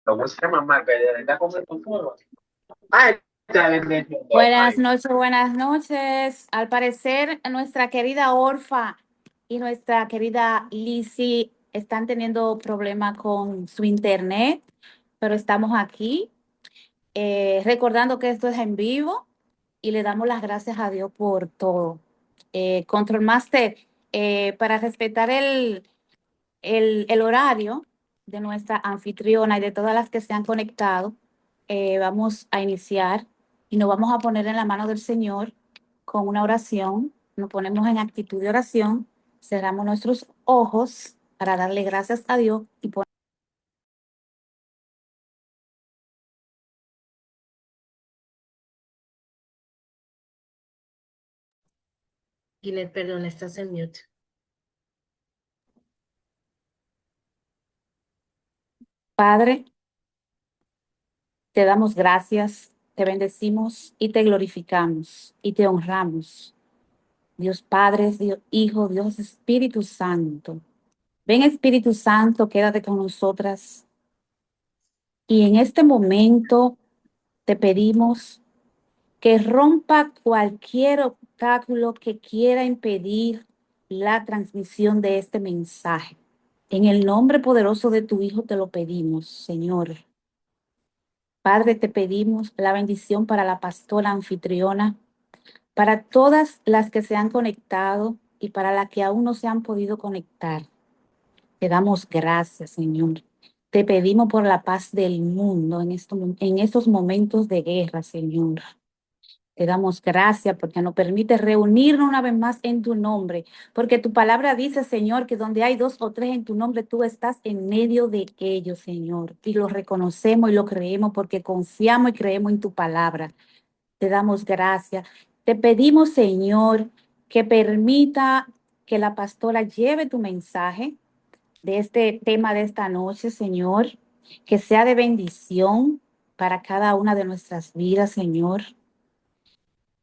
¿Cómo se llama, Marca? ¿Ya está comiendo fuego? Ah, está bien. Buenas noches, buenas noches. Al parecer, nuestra querida Orfa y nuestra querida Lizzie están teniendo problema con su internet, pero estamos aquí recordando que esto es en vivo y le damos las gracias a Dios por todo. Control Master, para respetar el horario de nuestra anfitriona y de todas las que se han conectado, vamos a iniciar y nos vamos a poner en la mano del Señor con una oración. Nos ponemos en actitud de oración, cerramos nuestros ojos para darle gracias a Dios y Ginette, perdón, estás en mute. Padre, te damos gracias, te bendecimos y te glorificamos y te honramos. Dios Padre, Dios Hijo, Dios Espíritu Santo. Ven Espíritu Santo, quédate con nosotras. Y en este momento te pedimos que rompa cualquier obstáculo que quiera impedir la transmisión de este mensaje. En el nombre poderoso de tu Hijo te lo pedimos, Señor. Padre, te pedimos la bendición para la pastora anfitriona, para todas las que se han conectado y para las que aún no se han podido conectar. Te damos gracias, Señor. Te pedimos por la paz del mundo en estos momentos de guerra, Señor. Te damos gracias porque nos permite reunirnos una vez más en tu nombre, porque tu palabra dice, Señor, que donde hay dos o tres en tu nombre, tú estás en medio de ellos, Señor. Y lo reconocemos y lo creemos porque confiamos y creemos en tu palabra. Te damos gracias. Te pedimos, Señor, que permita que la pastora lleve tu mensaje de este tema de esta noche, Señor, que sea de bendición para cada una de nuestras vidas, Señor.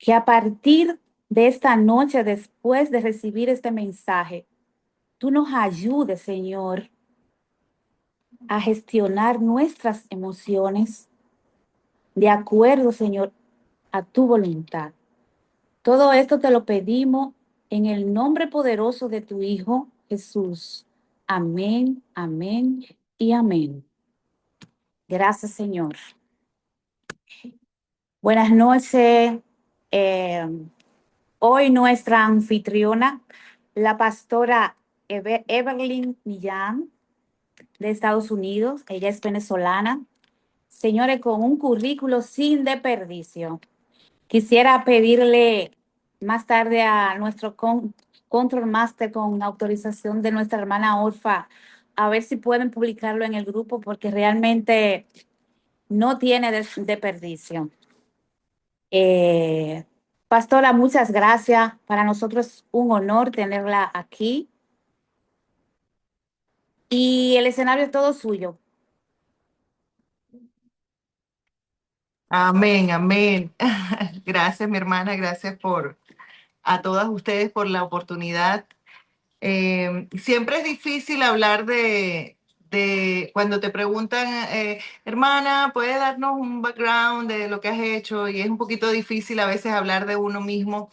Que a partir de esta noche, después de recibir este mensaje, tú nos ayudes, Señor, a gestionar nuestras emociones de acuerdo, Señor, a tu voluntad. Todo esto te lo pedimos en el nombre poderoso de tu Hijo Jesús. Amén, amén y amén. Gracias, Señor. Buenas noches. Eh, Hoy nuestra anfitriona, la pastora Evelyn Millán de Estados Unidos. Ella es venezolana. Señores, con un currículo sin desperdicio. Quisiera pedirle más tarde a nuestro control master con autorización de nuestra hermana Orfa, a ver si pueden publicarlo en el grupo porque realmente no tiene desperdicio. Eh, Pastora, muchas gracias. Para nosotros es un honor tenerla aquí y el escenario es todo suyo. Amén, amén. Gracias, mi hermana, gracias por a todas ustedes por la oportunidad. Siempre es difícil hablar de cuando te preguntan, hermana, ¿puedes darnos un background de lo que has hecho? Y es un poquito difícil a veces hablar de uno mismo,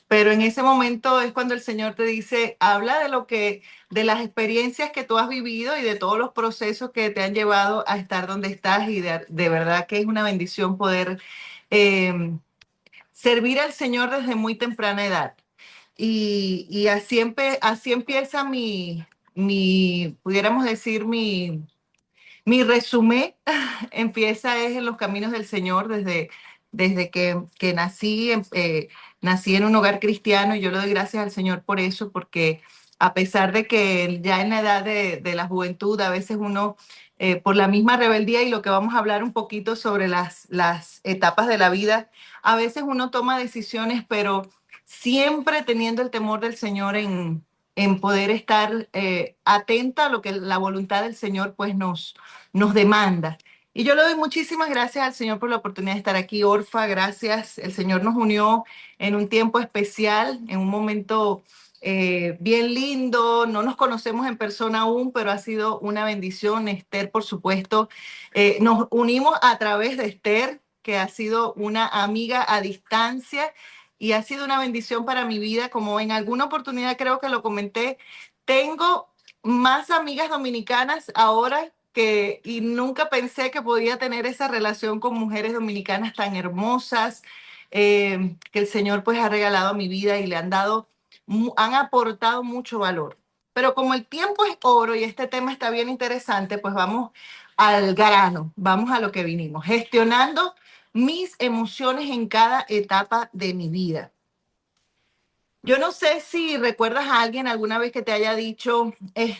pero en ese momento es cuando el Señor te dice, habla de lo que, de las experiencias que tú has vivido y de todos los procesos que te han llevado a estar donde estás y de verdad que es una bendición poder eh, servir al Señor desde muy temprana edad. Y así, así empieza pudiéramos decir, mi resumen empieza es en los caminos del Señor desde que nací, nací en un hogar cristiano y yo le doy gracias al Señor por eso, porque a pesar de que ya en la edad de la juventud a veces uno, por la misma rebeldía y lo que vamos a hablar un poquito sobre las etapas de la vida, a veces uno toma decisiones, pero siempre teniendo el temor del Señor en poder estar atenta a lo que la voluntad del Señor pues nos demanda. Y yo le doy muchísimas gracias al Señor por la oportunidad de estar aquí, Orfa, gracias. El Señor nos unió en un tiempo especial, en un momento bien lindo. No nos conocemos en persona aún, pero ha sido una bendición. Esther, por supuesto, nos unimos a través de Esther, que ha sido una amiga a distancia y ha sido una bendición para mi vida. Como en alguna oportunidad creo que lo comenté, tengo más amigas dominicanas ahora y nunca pensé que podía tener esa relación con mujeres dominicanas tan hermosas, que el Señor pues ha regalado a mi vida y le han aportado mucho valor. Pero como el tiempo es oro y este tema está bien interesante, pues vamos al grano, vamos a lo que vinimos, gestionando mis emociones en cada etapa de mi vida. Yo no sé si recuerdas a alguien alguna vez que te haya dicho,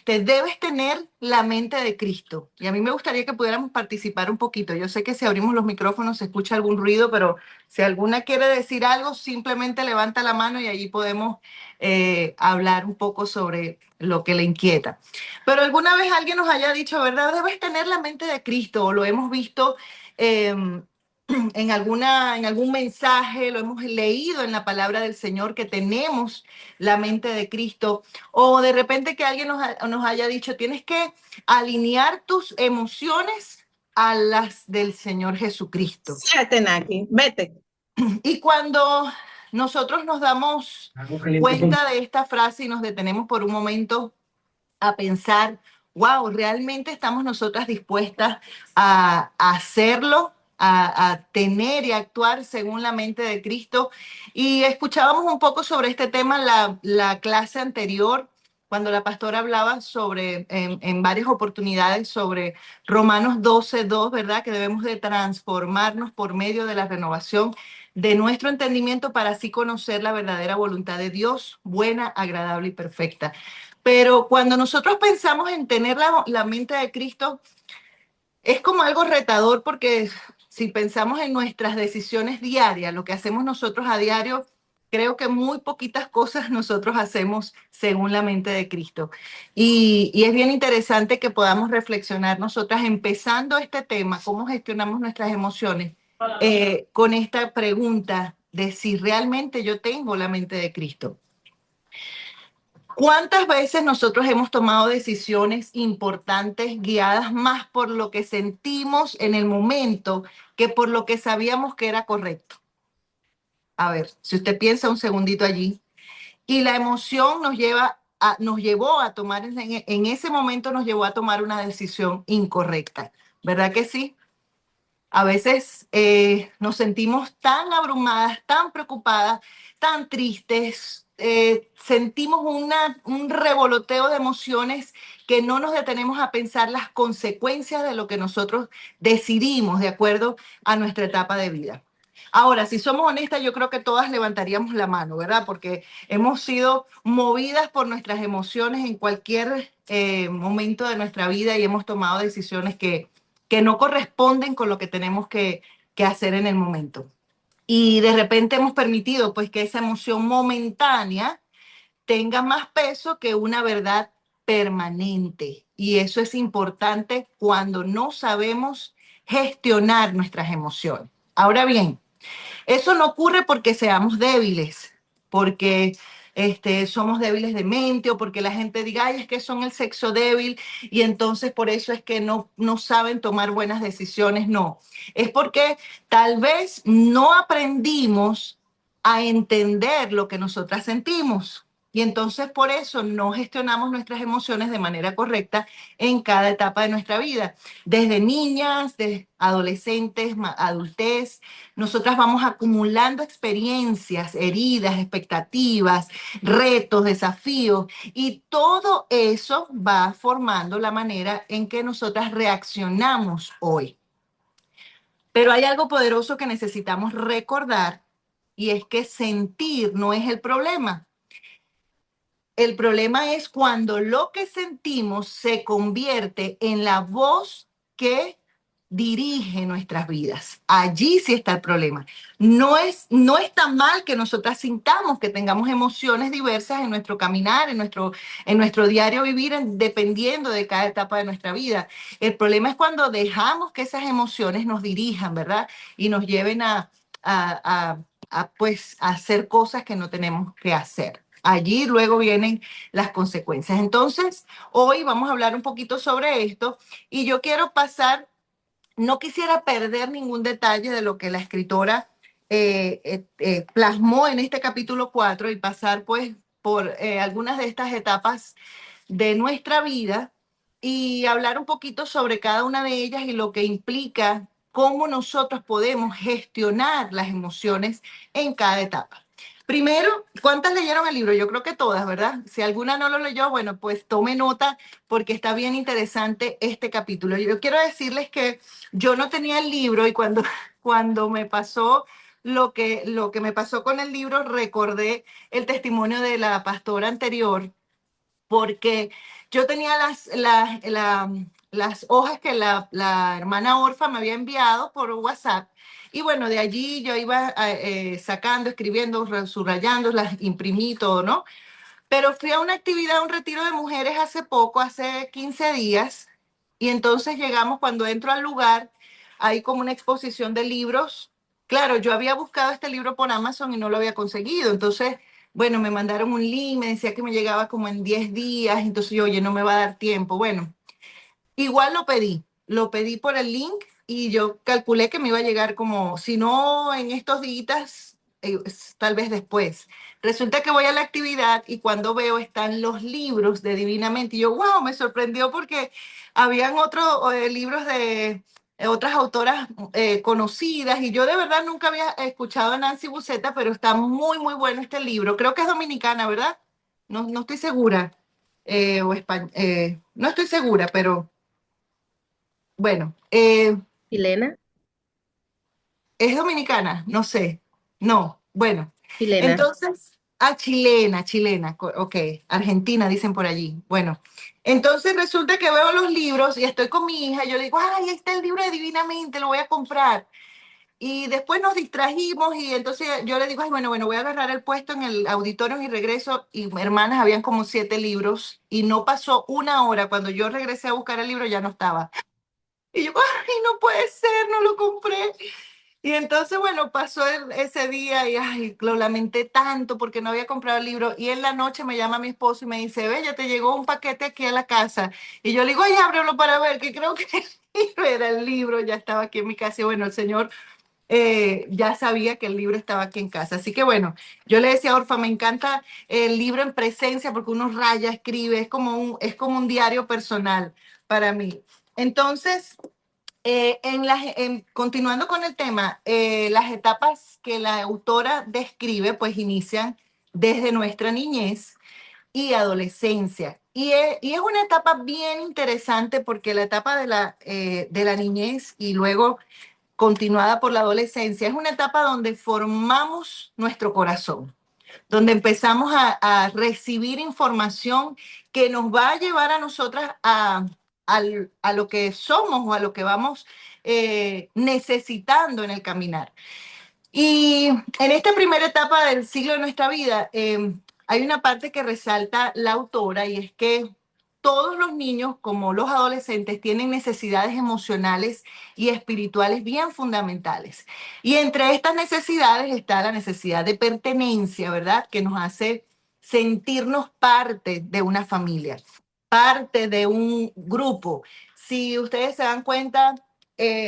debes tener la mente de Cristo. Y a mí me gustaría que pudiéramos participar un poquito. Yo sé que si abrimos los micrófonos se escucha algún ruido, pero si alguna quiere decir algo, simplemente levanta la mano y allí podemos hablar un poco sobre lo que le inquieta. Pero alguna vez alguien nos haya dicho, ¿verdad? Debes tener la mente de Cristo, o lo hemos visto en algún mensaje, lo hemos leído en la palabra del Señor, que tenemos la mente de Cristo, o de repente que alguien nos haya dicho, tienes que alinear tus emociones a las del Señor Jesucristo. Siete, Naki, vete. Y cuando nosotros nos damos cuenta de esta frase y nos detenemos por un momento a pensar, wow, ¿realmente estamos nosotras dispuestas a hacerlo, a tener y actuar según la mente de Cristo? Y escuchábamos un poco sobre este tema la clase anterior, cuando la pastora hablaba en varias oportunidades sobre Romanos 12:2, ¿verdad? Que debemos de transformarnos por medio de la renovación de nuestro entendimiento para así conocer la verdadera voluntad de Dios, buena, agradable y perfecta. Pero cuando nosotros pensamos en tener la mente de Cristo, es como algo retador, porque si pensamos en nuestras decisiones diarias, lo que hacemos nosotros a diario, creo que muy poquitas cosas nosotros hacemos según la mente de Cristo. Y es bien interesante que podamos reflexionar nosotras empezando este tema, cómo gestionamos nuestras emociones, con esta pregunta de si realmente yo tengo la mente de Cristo. ¿Cuántas veces nosotros hemos tomado decisiones importantes guiadas más por lo que sentimos en el momento que por lo que sabíamos que era correcto? A ver, si usted piensa un segundito allí, y la emoción nos llevó a tomar, en ese momento nos llevó a tomar una decisión incorrecta, ¿verdad que sí? A veces nos sentimos tan abrumadas, tan preocupadas, tan tristes, sentimos un revoloteo de emociones que no nos detenemos a pensar las consecuencias de lo que nosotros decidimos de acuerdo a nuestra etapa de vida. Ahora, si somos honestas, yo creo que todas levantaríamos la mano, ¿verdad? Porque hemos sido movidas por nuestras emociones en cualquier momento de nuestra vida y hemos tomado decisiones que no corresponden con lo que tenemos que hacer en el momento. Y de repente hemos permitido pues que esa emoción momentánea tenga más peso que una verdad permanente. Y eso es importante cuando no sabemos gestionar nuestras emociones. Ahora bien, eso no ocurre porque seamos débiles, porque somos débiles de mente, o porque la gente diga, ay, es que son el sexo débil y entonces por eso es que no saben tomar buenas decisiones. No, es porque tal vez no aprendimos a entender lo que nosotras sentimos. Y entonces por eso no gestionamos nuestras emociones de manera correcta en cada etapa de nuestra vida. Desde niñas, de adolescentes, adultez, nosotras vamos acumulando experiencias, heridas, expectativas, retos, desafíos, y todo eso va formando la manera en que nosotras reaccionamos hoy. Pero hay algo poderoso que necesitamos recordar, y es que sentir no es el problema. El problema es cuando lo que sentimos se convierte en la voz que dirige nuestras vidas. Allí sí está el problema. No está mal que nosotras sintamos, que tengamos emociones diversas en nuestro caminar, en nuestro diario vivir, dependiendo de cada etapa de nuestra vida. El problema es cuando dejamos que esas emociones nos dirijan, ¿verdad? Y nos lleven pues, a hacer cosas que no tenemos que hacer. allí luego vienen las consecuencias. Entonces, hoy vamos a hablar un poquito sobre esto y yo quiero pasar, no quisiera perder ningún detalle de lo que la escritora plasmó en este capítulo 4 y pasar pues por algunas de estas etapas de nuestra vida y hablar un poquito sobre cada una de ellas y lo que implica cómo nosotros podemos gestionar las emociones en cada etapa. Primero, ¿cuántas leyeron el libro? Yo creo que todas, ¿verdad? Si alguna no lo leyó, bueno, pues tome nota porque está bien interesante este capítulo. Yo quiero decirles que yo no tenía el libro y cuando me pasó lo que me pasó con el libro, recordé el testimonio de la pastora anterior porque yo tenía las hojas que la hermana Orfa me había enviado por WhatsApp. Y bueno, de allí yo iba sacando, escribiendo, subrayando, las imprimí todo, ¿no? Pero fui a una actividad, un retiro de mujeres hace poco, hace 15 días, y entonces llegamos, cuando entro al lugar, hay como una exposición de libros. Claro, yo había buscado este libro por Amazon y no lo había conseguido, entonces, bueno, me mandaron un link, me decía que me llegaba como en 10 días, entonces yo, oye, no me va a dar tiempo. Bueno, igual lo pedí por el link y yo calculé que me iba a llegar como, si no en estos días, tal vez después. Resulta que voy a la actividad y cuando veo están los libros de Divinamente y yo, wow, me sorprendió porque habían otros libros de otras autoras conocidas y yo de verdad nunca había escuchado a Nancy Buceta, pero está muy, muy bueno este libro. Creo que es dominicana, ¿verdad? No, no estoy segura. No estoy segura, pero... Bueno, Chilena, es dominicana, no sé. No, bueno. chilena. Entonces, chilena, ok, Argentina dicen por allí. Bueno, entonces resulta que veo los libros y estoy con mi hija y yo le digo, ay, ahí está el libro de Divinamente, lo voy a comprar. Y después nos distrajimos y entonces yo le digo, ay, bueno, voy a agarrar el puesto en el auditorio y regreso. Y hermanas, habían como 7 libros y no pasó una hora. Cuando yo regresé a buscar el libro ya no estaba. Y yo, ay, no puede ser, no lo compré. Y entonces, bueno, pasó ese día y ay, lo lamenté tanto porque no había comprado el libro. Y en la noche me llama mi esposo y me dice, ve, ya te llegó un paquete aquí a la casa. Y yo le digo, ay, ábrelo para ver, que creo que el libro era el libro, ya estaba aquí en mi casa. Y bueno, el señor ya sabía que el libro estaba aquí en casa. Así que bueno, yo le decía a Orfa, me encanta el libro en presencia porque uno raya, escribe, es como un diario personal para mí. Entonces, continuando con el tema, las etapas que la autora describe, pues inician desde nuestra niñez y adolescencia. Y es una etapa bien interesante porque la etapa de la niñez y luego continuada por la adolescencia es una etapa donde formamos nuestro corazón, donde empezamos a recibir información que nos va a llevar a nosotras a lo que somos o a lo que vamos necesitando en el caminar. Y en esta primera etapa del ciclo de nuestra vida, hay una parte que resalta la autora y es que todos los niños, como los adolescentes, tienen necesidades emocionales y espirituales bien fundamentales. Y entre estas necesidades está la necesidad de pertenencia, ¿verdad? Que nos hace sentirnos parte de una familia, parte de un grupo. Si ustedes se dan cuenta,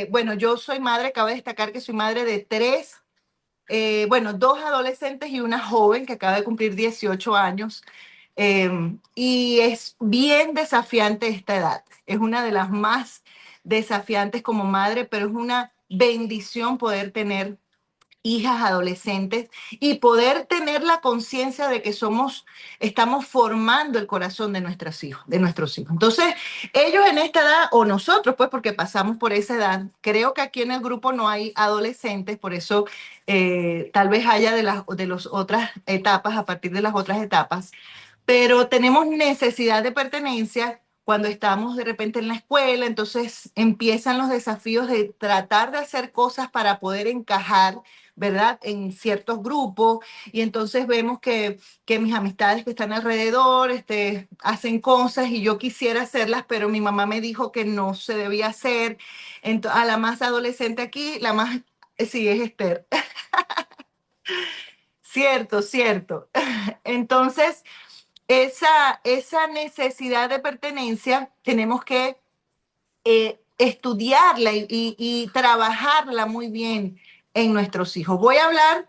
bueno, yo soy madre, cabe destacar que soy madre de 3 bueno, 2 adolescentes y una joven que acaba de cumplir 18 años. Y es bien desafiante esta edad. Es una de las más desafiantes como madre, pero es una bendición poder tener hijas adolescentes y poder tener la conciencia de que estamos formando el corazón de nuestros hijos. Entonces, ellos en esta edad, o nosotros, pues, porque pasamos por esa edad, creo que aquí en el grupo no hay adolescentes, por eso tal vez haya de las otras etapas, a partir de las otras etapas, pero tenemos necesidad de pertenencia cuando estamos de repente en la escuela, entonces empiezan los desafíos de tratar de hacer cosas para poder encajar, ¿verdad? En ciertos grupos y entonces vemos que mis amistades que están alrededor hacen cosas y yo quisiera hacerlas, pero mi mamá me dijo que no se debía hacer. A la más adolescente aquí, la más, sí, es Esther. Cierto, cierto. Entonces, esa necesidad de pertenencia tenemos que estudiarla y trabajarla muy bien en nuestros hijos. Voy a hablar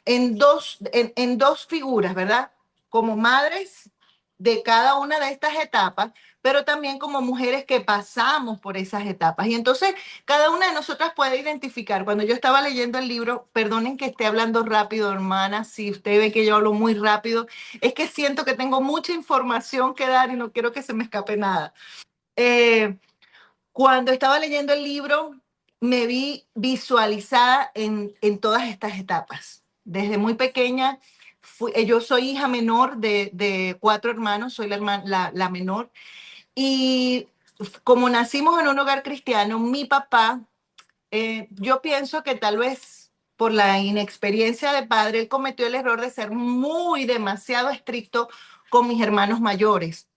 en dos figuras, ¿verdad? Como madres de cada una de estas etapas, pero también como mujeres que pasamos por esas etapas. Y entonces cada una de nosotras puede identificar. Cuando yo estaba leyendo el libro, perdonen que esté hablando rápido, hermana, si usted ve que yo hablo muy rápido, es que siento que tengo mucha información que dar y no quiero que se me escape nada. Eh, Cuando estaba leyendo el libro, me vi visualizada en todas estas etapas. Desde muy pequeña, yo soy hija menor de 4 hermanos, soy la menor. Y como nacimos en un hogar cristiano, mi papá, yo pienso que tal vez por la inexperiencia de padre, él cometió el error de ser demasiado estricto con mis hermanos mayores.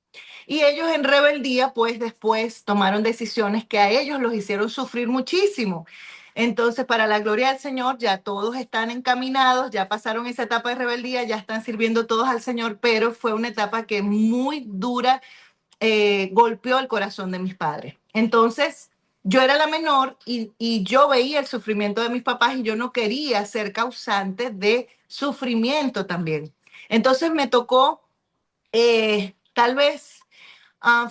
Y ellos en rebeldía, pues después tomaron decisiones que a ellos los hicieron sufrir muchísimo. Entonces, para la gloria del Señor, ya todos están encaminados, ya pasaron esa etapa de rebeldía, ya están sirviendo todos al Señor, pero fue una etapa que muy dura golpeó el corazón de mis padres. Entonces, yo era la menor y yo veía el sufrimiento de mis papás y yo no quería ser causante de sufrimiento también. Entonces, me tocó tal vez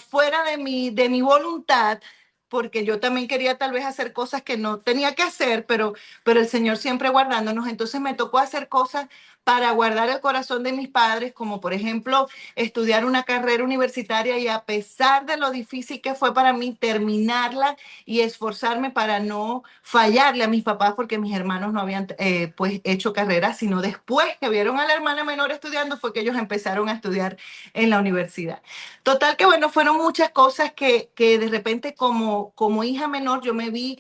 fuera de mi voluntad, porque yo también quería tal vez hacer cosas que no tenía que hacer, pero el Señor siempre guardándonos. Entonces me tocó hacer cosas para guardar el corazón de mis padres, como por ejemplo estudiar una carrera universitaria y a pesar de lo difícil que fue para mí terminarla y esforzarme para no fallarle a mis papás porque mis hermanos no habían pues hecho carrera, sino después que vieron a la hermana menor estudiando fue que ellos empezaron a estudiar en la universidad. Total que bueno, fueron muchas cosas que de repente como hija menor yo me vi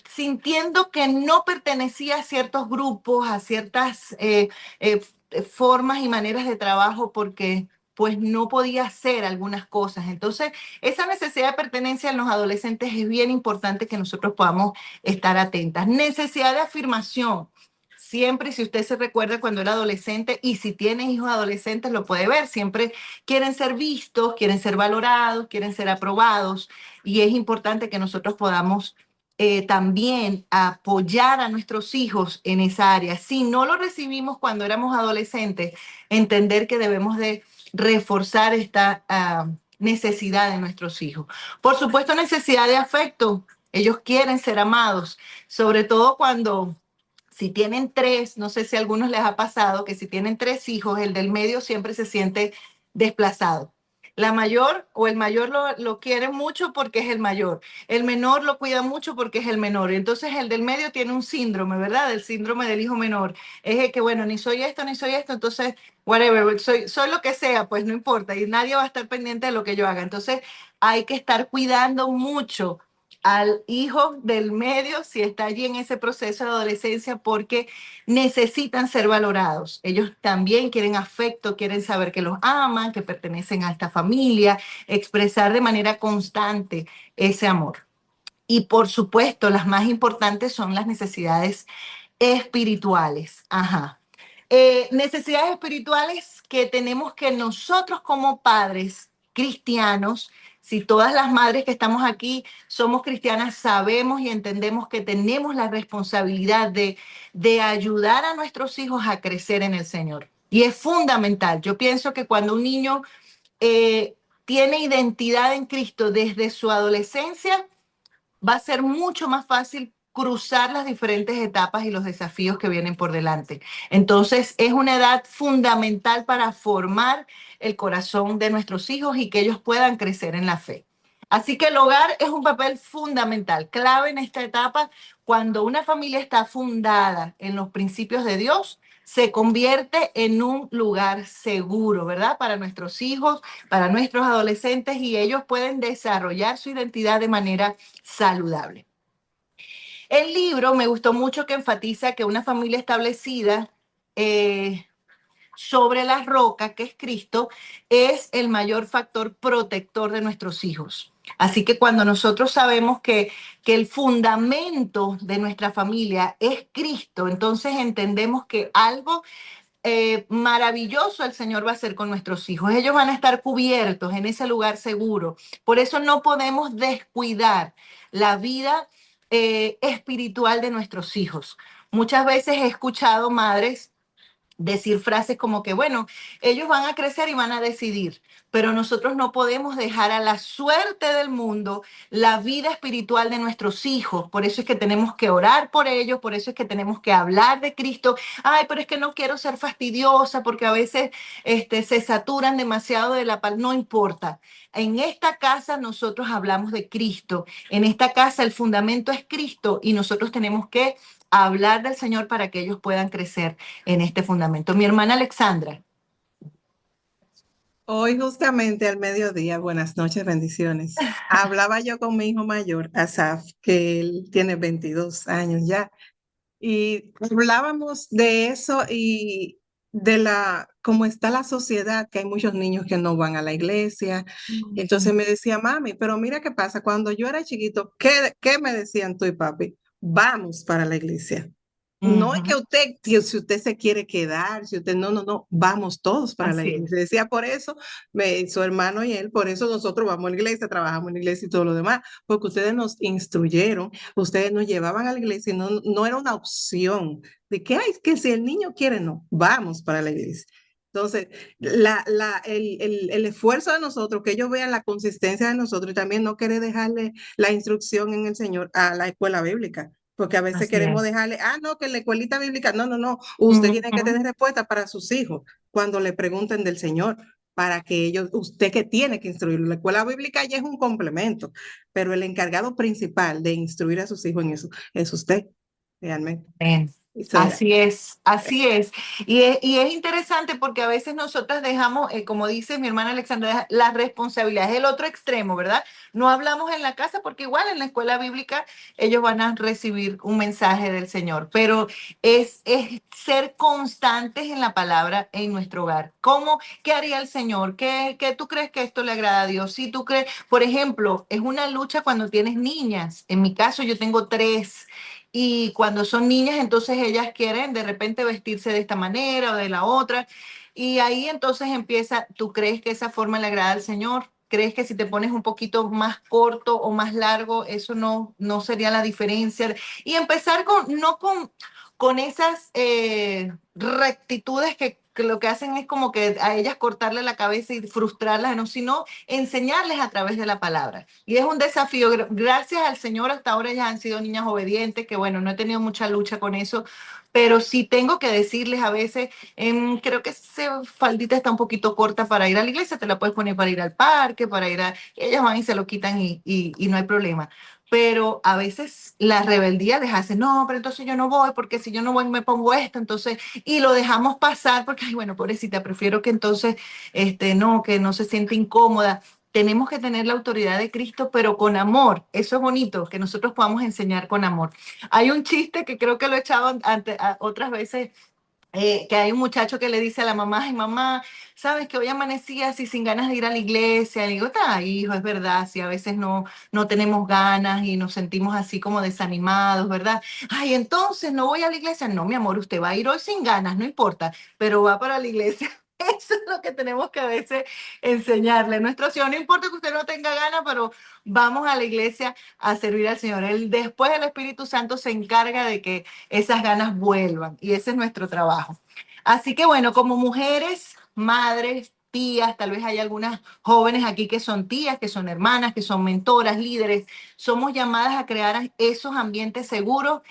sintiendo que no pertenecía a ciertos grupos, a ciertas eh, formas y maneras de trabajo porque pues no podía hacer algunas cosas. Entonces, esa necesidad de pertenencia en los adolescentes es bien importante que nosotros podamos estar atentas. Necesidad de afirmación. Siempre, si usted se recuerda cuando era adolescente y si tiene hijos adolescentes, lo puede ver. Siempre quieren ser vistos, quieren ser valorados, quieren ser aprobados y es importante que nosotros podamos también apoyar a nuestros hijos en esa área. Si no lo recibimos cuando éramos adolescentes, entender que debemos de reforzar esta necesidad de nuestros hijos. Por supuesto, necesidad de afecto. Ellos quieren ser amados, sobre todo cuando si tienen tres, no sé si a algunos les ha pasado que si tienen 3 hijos, el del medio siempre se siente desplazado. La mayor o el mayor lo quiere mucho porque es el mayor. El menor lo cuida mucho porque es el menor. Entonces el del medio tiene un síndrome, ¿verdad? El síndrome del hijo menor. Es el que, bueno, ni soy esto, ni soy esto, entonces, whatever, soy lo que sea, pues no importa. Y nadie va a estar pendiente de lo que yo haga. Entonces hay que estar cuidando mucho al hijo del medio si está allí en ese proceso de adolescencia porque necesitan ser valorados. Ellos también quieren afecto, quieren saber que los aman, que pertenecen a esta familia, expresar de manera constante ese amor. Y por supuesto, las más importantes son las necesidades espirituales. Ajá. Necesidades espirituales que tenemos que nosotros como padres cristianos, si todas las madres que estamos aquí somos cristianas, sabemos y entendemos que tenemos la responsabilidad de ayudar a nuestros hijos a crecer en el Señor. Y es fundamental. Yo pienso que cuando un niño tiene identidad en Cristo desde su adolescencia, va a ser mucho más fácil cruzar las diferentes etapas y los desafíos que vienen por delante. Entonces, es una edad fundamental para formar el corazón de nuestros hijos y que ellos puedan crecer en la fe. Así que el hogar es un papel fundamental, clave en esta etapa. Cuando una familia está fundada en los principios de Dios, se convierte en un lugar seguro, ¿verdad? Para nuestros hijos, para nuestros adolescentes y ellos pueden desarrollar su identidad de manera saludable. El libro me gustó mucho que enfatiza que una familia establecida sobre la roca, que es Cristo, es el mayor factor protector de nuestros hijos. Así que cuando nosotros sabemos que el fundamento de nuestra familia es Cristo, entonces entendemos que algo maravilloso el Señor va a hacer con nuestros hijos. Ellos van a estar cubiertos en ese lugar seguro. Por eso no podemos descuidar la vida espiritual de nuestros hijos. Muchas veces he escuchado madres decir frases como que, bueno, ellos van a crecer y van a decidir, pero nosotros no podemos dejar a la suerte del mundo la vida espiritual de nuestros hijos. Por eso es que tenemos que orar por ellos, por eso es que tenemos que hablar de Cristo. Ay, pero es que no quiero ser fastidiosa porque a veces se saturan demasiado de la palabra. No importa. En esta casa nosotros hablamos de Cristo. En esta casa el fundamento es Cristo y nosotros tenemos que hablar del Señor para que ellos puedan crecer en este fundamento. Mi hermana Alexandra. Hoy justamente al mediodía, buenas noches, bendiciones. Hablaba yo con mi hijo mayor, Asaf, que él tiene 22 años ya, y hablábamos de eso y de cómo está la sociedad, que hay muchos niños que no van a la iglesia. Entonces me decía, mami, pero mira qué pasa, cuando yo era chiquito, ¿qué me decían tú y papi? Vamos para la iglesia. No es que usted, si usted se quiere quedar, si usted, no, vamos todos para la Así iglesia. es. Decía por eso, su hermano y él, por eso nosotros vamos a la iglesia, trabajamos en la iglesia y todo lo demás, porque ustedes nos instruyeron, ustedes nos llevaban a la iglesia y no era una opción de que, ay, que si el niño quiere, no, vamos para la iglesia. Entonces, el esfuerzo de nosotros, que ellos vean la consistencia de nosotros y también no querer dejarle la instrucción en el Señor a la escuela bíblica. Porque a veces Así queremos es. dejarle, no, que la escuelita bíblica, no, usted tiene que tener respuesta para sus hijos cuando le pregunten del Señor, para que ellos, usted que tiene que instruirlo. La escuela bíblica ya es un complemento, pero el encargado principal de instruir a sus hijos en eso es usted, realmente. Bien. Eso era. Así es, así es. Y es interesante porque a veces nosotras dejamos, como dice mi hermana Alexandra, la responsabilidad es el otro extremo, ¿verdad? No hablamos en la casa porque igual en la escuela bíblica ellos van a recibir un mensaje del Señor, pero es ser constantes en la palabra en nuestro hogar. ¿Cómo? ¿Qué haría el Señor? ¿Qué tú crees que esto le agrada a Dios? Si tú crees, por ejemplo, es una lucha cuando tienes niñas. En mi caso yo tengo 3. Y cuando son niñas, entonces ellas quieren de repente vestirse de esta manera o de la otra. Y ahí entonces empieza, ¿tú crees que esa forma le agrada al Señor? ¿Crees que si te pones un poquito más corto o más largo, eso no sería la diferencia? Y empezar no con esas rectitudes que lo que hacen es como que a ellas cortarle la cabeza y frustrarlas, no, sino enseñarles a través de la palabra. Y es un desafío. Gracias al Señor, hasta ahora ellas han sido niñas obedientes, que bueno, no he tenido mucha lucha con eso, pero sí tengo que decirles a veces, creo que esa faldita está un poquito corta para ir a la iglesia, te la puedes poner para ir al parque, para ir a... Ellas van y se lo quitan y no hay problema. Pero a veces la rebeldía les hace, no, pero entonces yo no voy, porque si yo no voy me pongo esto, entonces, y lo dejamos pasar, porque, ay, bueno, pobrecita, prefiero que entonces, no, que no se siente incómoda. Tenemos que tener la autoridad de Cristo, pero con amor. Eso es bonito, que nosotros podamos enseñar con amor. Hay un chiste que creo que lo he echado otras veces, que hay un muchacho que le dice a la mamá, ay mamá, sabes que hoy amanecí así sin ganas de ir a la iglesia. Y digo, está, hijo, es verdad, si a veces no tenemos ganas y nos sentimos así como desanimados, ¿verdad? Ay, entonces no voy a la iglesia. No, mi amor, usted va a ir hoy sin ganas, no importa, pero va para la iglesia. Eso es lo que tenemos que a veces enseñarle a nuestros hijos. No importa que usted no tenga ganas, pero vamos a la iglesia a servir al Señor. Después el Espíritu Santo se encarga de que esas ganas vuelvan y ese es nuestro trabajo. Así que bueno, como mujeres, madres, tías, tal vez hay algunas jóvenes aquí que son tías, que son hermanas, que son mentoras, líderes, somos llamadas a crear esos ambientes seguros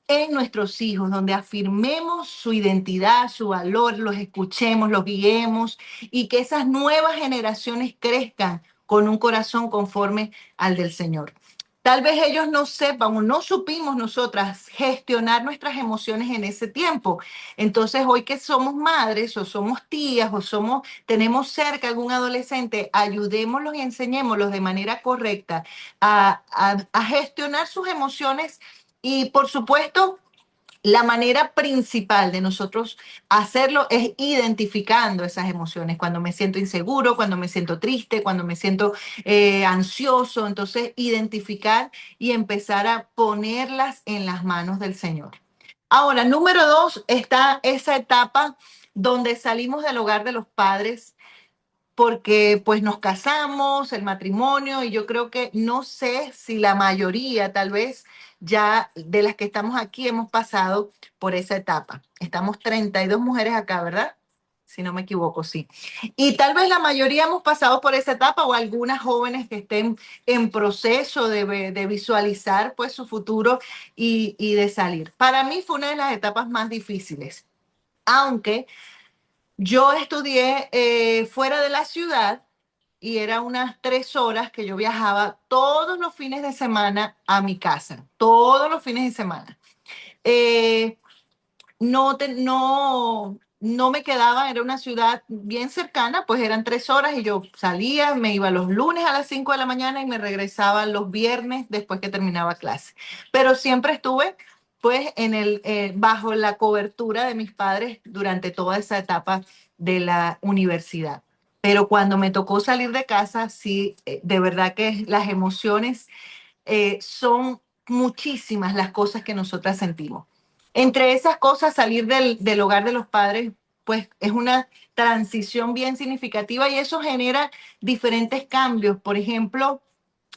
en nuestros hijos, donde afirmemos su identidad, su valor, los escuchemos, los guiemos y que esas nuevas generaciones crezcan con un corazón conforme al del Señor. Tal vez ellos no sepan o no supimos nosotras gestionar nuestras emociones en ese tiempo. Entonces, hoy que somos madres o somos tías o tenemos cerca algún adolescente, ayudémoslos y enseñémoslos de manera correcta a gestionar sus emociones y, por supuesto, la manera principal de nosotros hacerlo es identificando esas emociones. Cuando me siento inseguro, cuando me siento triste, cuando me siento ansioso, entonces identificar y empezar a ponerlas en las manos del Señor. Ahora, número 2, está esa etapa donde salimos del hogar de los padres porque pues nos casamos, el matrimonio, y yo creo que no sé si la mayoría, tal vez ya de las que estamos aquí, hemos pasado por esa etapa. Estamos 32 mujeres acá, ¿verdad? Si no me equivoco, sí. Y tal vez la mayoría hemos pasado por esa etapa o algunas jóvenes que estén en proceso de visualizar pues su futuro y de salir. Para mí fue una de las etapas más difíciles, aunque yo estudié fuera de la ciudad y era unas 3 horas que yo viajaba todos los fines de semana a mi casa, todos los fines de semana. Eh, no me quedaba, era una ciudad bien cercana, pues eran 3 horas y yo salía, me iba los lunes a las 5 de la mañana y me regresaba los viernes después que terminaba clase. Pero siempre estuve pues bajo la cobertura de mis padres durante toda esa etapa de la universidad. Pero cuando me tocó salir de casa, sí, de verdad que las emociones son muchísimas las cosas que nosotras sentimos. Entre esas cosas, salir del hogar de los padres, pues es una transición bien significativa y eso genera diferentes cambios. Por ejemplo,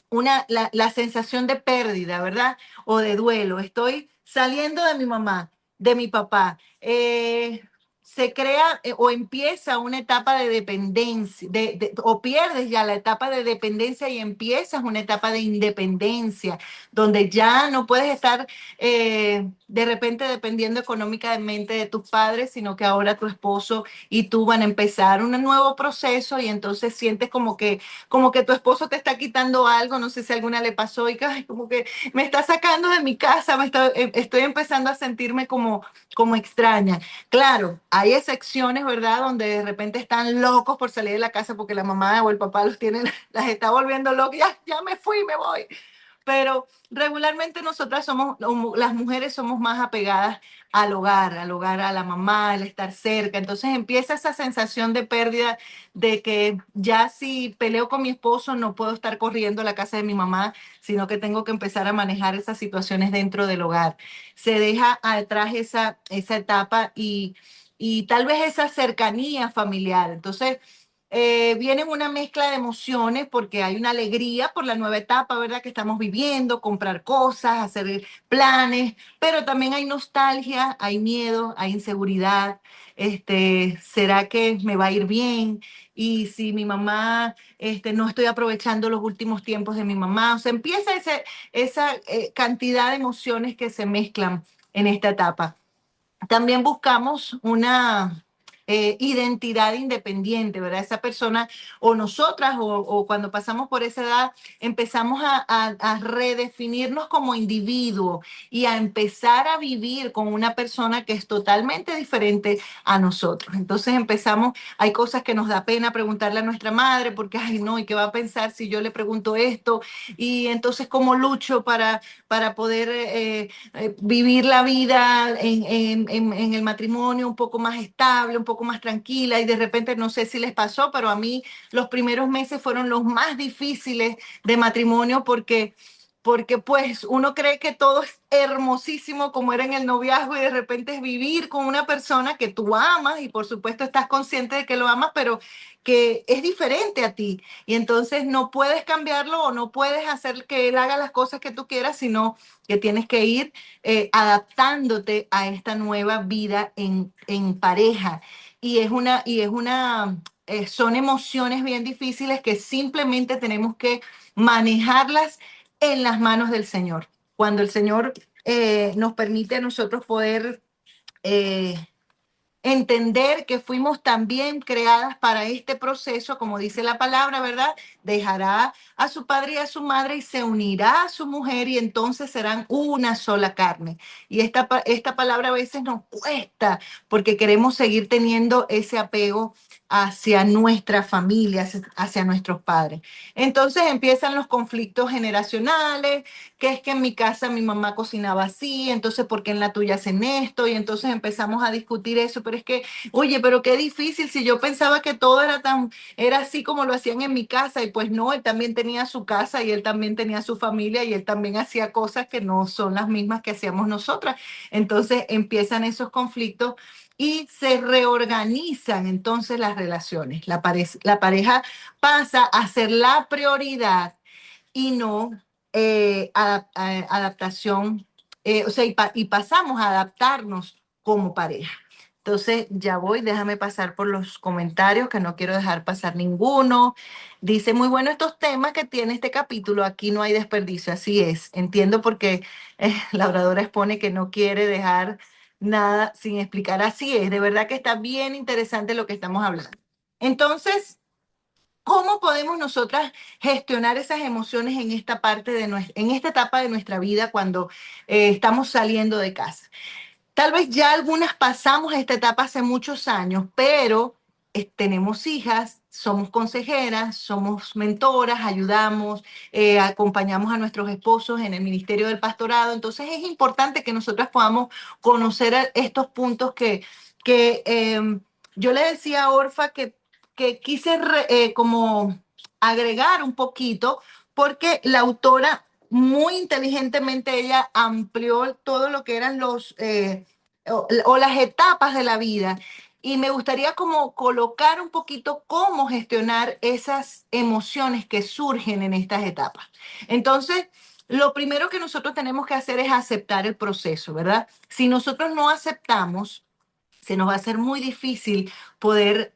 la sensación de pérdida, ¿verdad? O de duelo. Estoy saliendo de mi mamá, de mi papá. Se crea o empieza una etapa de dependencia, o pierdes ya la etapa de dependencia y empiezas una etapa de independencia, donde ya no puedes estar de repente dependiendo económicamente de tus padres, sino que ahora tu esposo y tú van a empezar un nuevo proceso y entonces sientes como que tu esposo te está quitando algo, no sé si a alguna le pasó y que ay, como que me está sacando de mi casa, estoy empezando a sentirme como extraña. Claro, hay excepciones, ¿verdad? Donde de repente están locos por salir de la casa porque la mamá o el papá las está volviendo locos, ya me fui, me voy. Pero regularmente nosotras las mujeres somos más apegadas al hogar, a la mamá, al estar cerca. Entonces empieza esa sensación de pérdida de que ya si peleo con mi esposo no puedo estar corriendo a la casa de mi mamá, sino que tengo que empezar a manejar esas situaciones dentro del hogar. Se deja atrás esa etapa y tal vez esa cercanía familiar. Entonces, viene una mezcla de emociones porque hay una alegría por la nueva etapa, ¿verdad? Que estamos viviendo, comprar cosas, hacer planes, pero también hay nostalgia, hay miedo, hay inseguridad. ¿Será que me va a ir bien? Y si mi mamá, no estoy aprovechando los últimos tiempos de mi mamá. O sea, empieza esa cantidad de emociones que se mezclan en esta etapa. También buscamos una identidad independiente, ¿verdad? Esa persona o nosotras o cuando pasamos por esa edad empezamos a redefinirnos como individuo y a empezar a vivir con una persona que es totalmente diferente a nosotros. Entonces hay cosas que nos da pena preguntarle a nuestra madre porque, ay, no, ¿y qué va a pensar si yo le pregunto esto? Y entonces, ¿cómo lucho para poder vivir la vida en el matrimonio un poco más estable, un poco más tranquila? Y de repente, no sé si les pasó, pero a mí los primeros meses fueron los más difíciles de matrimonio porque pues uno cree que todo es hermosísimo como era en el noviazgo y de repente es vivir con una persona que tú amas y por supuesto estás consciente de que lo amas, pero que es diferente a ti y entonces no puedes cambiarlo o no puedes hacer que él haga las cosas que tú quieras, sino que tienes que ir adaptándote a esta nueva vida en pareja. Son emociones bien difíciles que simplemente tenemos que manejarlas en las manos del Señor. Cuando el Señor nos permite a nosotros poder entender que fuimos también creadas para este proceso, como dice la palabra, ¿verdad? Dejará a su padre y a su madre y se unirá a su mujer y entonces serán una sola carne. Y esta palabra a veces nos cuesta porque queremos seguir teniendo ese apego hacia nuestra familia, hacia nuestros padres. Entonces empiezan los conflictos generacionales, que es que en mi casa mi mamá cocinaba así, entonces ¿por qué en la tuya hacen esto? Y entonces empezamos a discutir eso, pero es que, oye, pero qué difícil, si yo pensaba que todo era así como lo hacían en mi casa, y pues no, él también tenía su casa y él también tenía su familia y él también hacía cosas que no son las mismas que hacíamos nosotras. Entonces empiezan esos conflictos y se reorganizan entonces las relaciones. La pareja pasa a ser la prioridad y no adaptación, o sea, y pasamos a adaptarnos como pareja. Entonces, ya voy, déjame pasar por los comentarios, que no quiero dejar pasar ninguno. Dice, muy bueno estos temas que tiene este capítulo, aquí no hay desperdicio, así es. Entiendo porque la oradora expone que no quiere dejar nada sin explicar, así es. De verdad que está bien interesante lo que estamos hablando. Entonces, ¿cómo podemos nosotras gestionar esas emociones en esta parte en esta etapa de nuestra vida cuando estamos saliendo de casa? Tal vez ya algunas pasamos esta etapa hace muchos años, pero tenemos hijas, somos consejeras, somos mentoras, ayudamos, acompañamos a nuestros esposos en el ministerio del pastorado. Entonces es importante que nosotras podamos conocer estos puntos que yo le decía a Orfa que quise como agregar un poquito, porque la autora muy inteligentemente ella amplió todo lo que eran o las etapas de la vida. Y me gustaría como colocar un poquito cómo gestionar esas emociones que surgen en estas etapas. Entonces, lo primero que nosotros tenemos que hacer es aceptar el proceso, ¿verdad? Si nosotros no aceptamos, se nos va a hacer muy difícil poder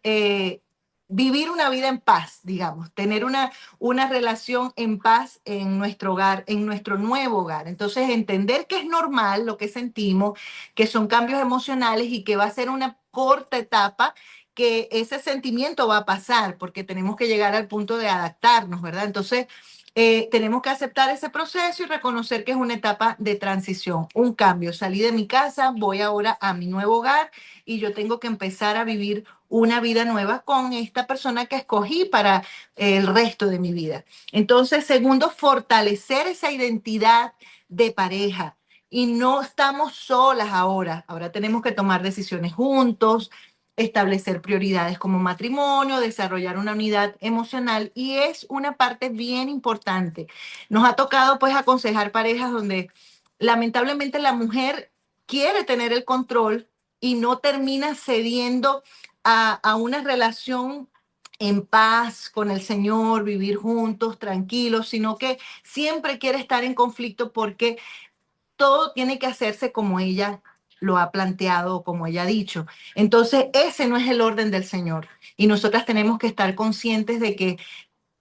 vivir una vida en paz, digamos, tener una relación en paz en nuestro hogar, en nuestro nuevo hogar. Entonces, entender que es normal lo que sentimos, que son cambios emocionales y que va a ser una corta etapa, que ese sentimiento va a pasar porque tenemos que llegar al punto de adaptarnos, ¿verdad? Entonces, tenemos que aceptar ese proceso y reconocer que es una etapa de transición, un cambio. Salí de mi casa, voy ahora a mi nuevo hogar y yo tengo que empezar a vivir una vida nueva con esta persona que escogí para el resto de mi vida. Entonces, segundo, fortalecer esa identidad de pareja. Y no estamos solas ahora. Ahora tenemos que tomar decisiones juntos, establecer prioridades como matrimonio, desarrollar una unidad emocional, y es una parte bien importante. Nos ha tocado pues aconsejar parejas donde lamentablemente la mujer quiere tener el control y no termina cediendo a una relación en paz con el Señor, vivir juntos, tranquilos, sino que siempre quiere estar en conflicto porque todo tiene que hacerse como ella lo ha planteado, como ella ha dicho. Entonces, ese no es el orden del Señor. Y nosotras tenemos que estar conscientes de que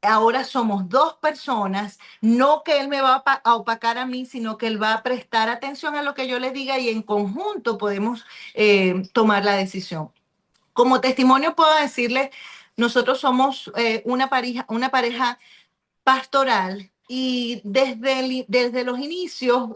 ahora somos dos personas, no que Él me va a opacar a mí, sino que Él va a prestar atención a lo que yo le diga y en conjunto podemos tomar la decisión. Como testimonio puedo decirle, nosotros somos una pareja pastoral y desde los inicios,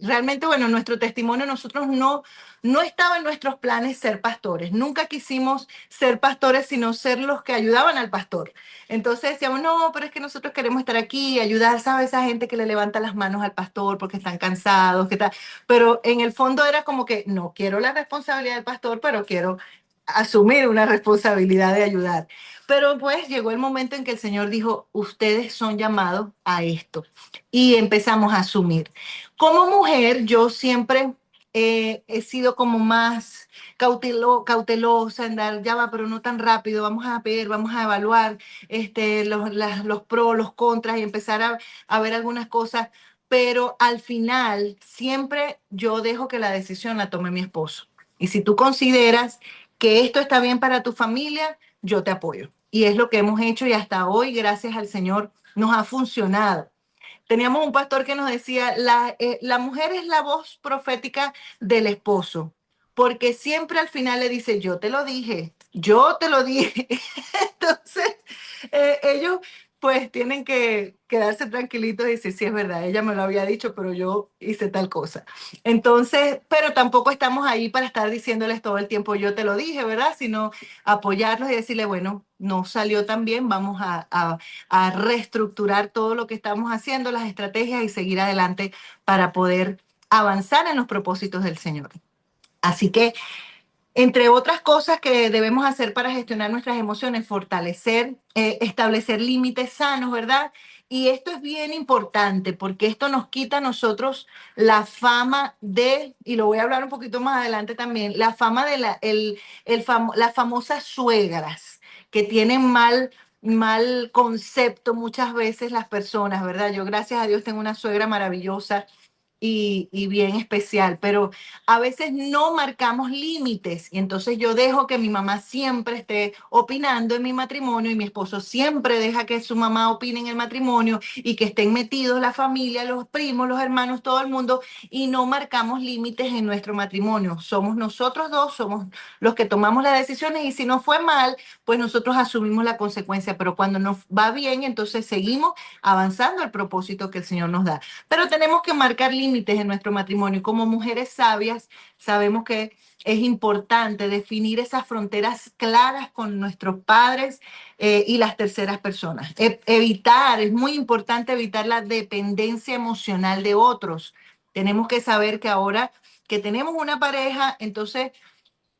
realmente, bueno, nuestro testimonio, nosotros no estaba en nuestros planes ser pastores. Nunca quisimos ser pastores, sino ser los que ayudaban al pastor. Entonces decíamos, no, pero es que nosotros queremos estar aquí, ayudar, ¿sabes? Esa gente que le levanta las manos al pastor porque están cansados, ¿qué tal? Pero en el fondo era como que no quiero la responsabilidad del pastor, pero quiero asumir una responsabilidad de ayudar. Pero pues llegó el momento en que el Señor dijo, ustedes son llamados a esto. Y empezamos a asumir. Como mujer, yo siempre he sido como más cautelosa en dar, ya va, pero no tan rápido, vamos a ver, vamos a evaluar los pros, los contras y empezar a ver algunas cosas. Pero al final, siempre yo dejo que la decisión la tome mi esposo. Y si tú consideras que esto está bien para tu familia, yo te apoyo. Y es lo que hemos hecho y hasta hoy, gracias al Señor, nos ha funcionado. Teníamos un pastor que nos decía, la mujer es la voz profética del esposo. porque siempre al final le dice, yo te lo dije, yo te lo dije. Entonces, ellos pues tienen que quedarse tranquilitos y decir, sí, es verdad, ella me lo había dicho, pero yo hice tal cosa. Entonces, pero tampoco estamos ahí para estar diciéndoles todo el tiempo, yo te lo dije, ¿verdad? Sino apoyarlos y decirle, bueno, no salió tan bien, vamos a reestructurar todo lo que estamos haciendo, las estrategias y seguir adelante para poder avanzar en los propósitos del Señor. Así que, entre otras cosas que debemos hacer para gestionar nuestras emociones, fortalecer, establecer límites sanos, ¿verdad? Y esto es bien importante porque esto nos quita a nosotros la fama de, y lo voy a hablar un poquito más adelante también, la fama de las famosas suegras que tienen mal concepto muchas veces las personas, ¿verdad? Yo, gracias a Dios, tengo una suegra maravillosa y bien especial, pero a veces no marcamos límites y entonces yo dejo que mi mamá siempre esté opinando en mi matrimonio y mi esposo siempre deja que su mamá opine en el matrimonio y que estén metidos la familia, los primos, los hermanos, todo el mundo y no marcamos límites en nuestro matrimonio. Somos nosotros dos, somos los que tomamos las decisiones y si nos fue mal, pues nosotros asumimos la consecuencia, pero cuando nos va bien, entonces seguimos avanzando al propósito que el Señor nos da. Pero tenemos que marcar límites en nuestro matrimonio. Como mujeres sabias, sabemos que es importante definir esas fronteras claras con nuestros padres y las terceras personas. Es muy importante evitar la dependencia emocional de otros. Tenemos que saber que ahora que tenemos una pareja, entonces